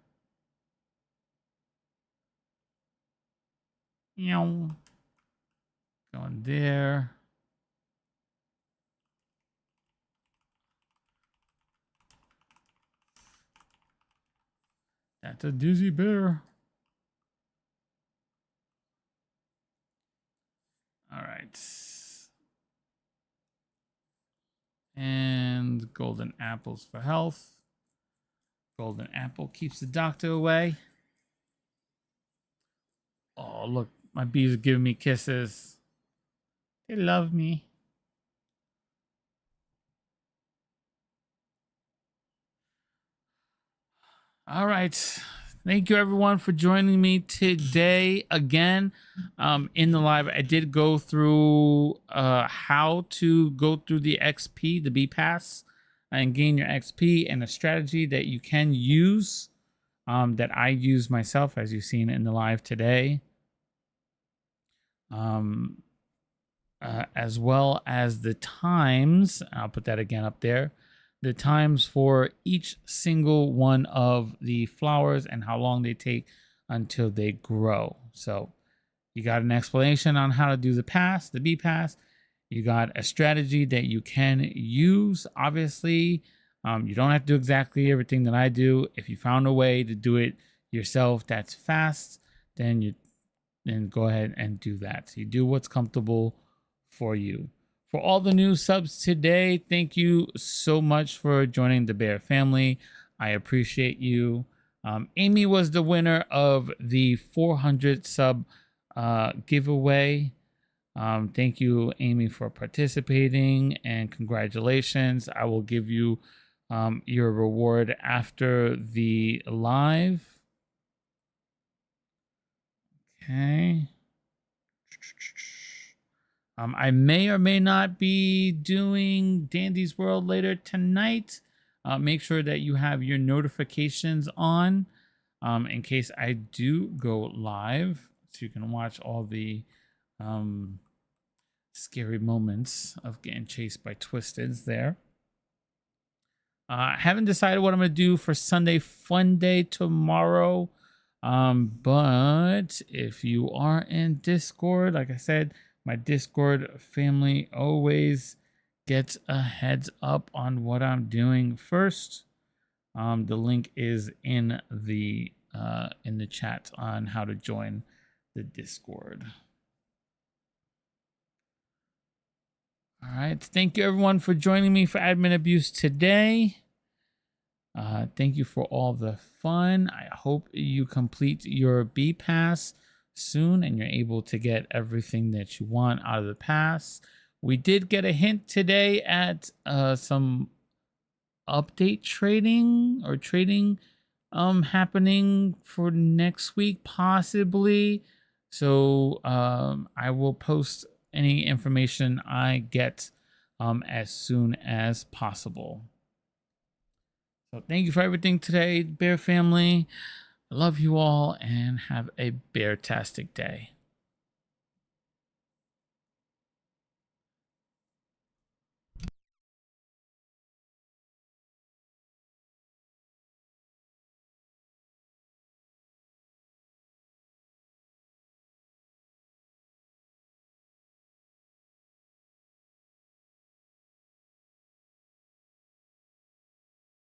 Going there. That's a dizzy bear. All right. And golden apples for health. Golden apple keeps the doctor away. Oh, look, my bees are giving me kisses. They love me. All right. Thank you, everyone, for joining me today again in the live. I did go through how to go through the XP, the B Pass, and gain your XP, and a strategy that you can use that I use myself, as you've seen in the live today. As well as the times. I'll put that again up there. The times for each single one of the flowers and how long they take until they grow. So you got an explanation on how to do the pass, the B pass. You got a strategy that you can use. Obviously, you don't have to do exactly everything that I do. If you found a way to do it yourself that's fast, then go ahead and do that. So you do what's comfortable for you. For all the new subs today, thank you so much for joining the Bear family. I appreciate you. Amy was the winner of the 400 sub giveaway. Thank you, Amy, for participating, and congratulations. I will give you your reward after the live. Okay. I may or may not be doing Dandy's World later tonight. Make sure that you have your notifications on in case I do go live, so you can watch all the scary moments of getting chased by Twisteds there. I haven't decided what I'm going to do for Sunday Fun Day tomorrow. But if you are in Discord, like I said, my Discord family always gets a heads up on what I'm doing first. The link is in the chat on how to join the Discord. All right. Thank you, everyone, for joining me for Admin Abuse today. Thank you for all the fun. I hope you complete your B Pass soon and you're able to get everything that you want out of the pass. We did get a hint today at some update trading happening for next week, possibly. So I will post any information I get as soon as possible. So thank you for everything today, Bear family. I love you all and have a bear-tastic day.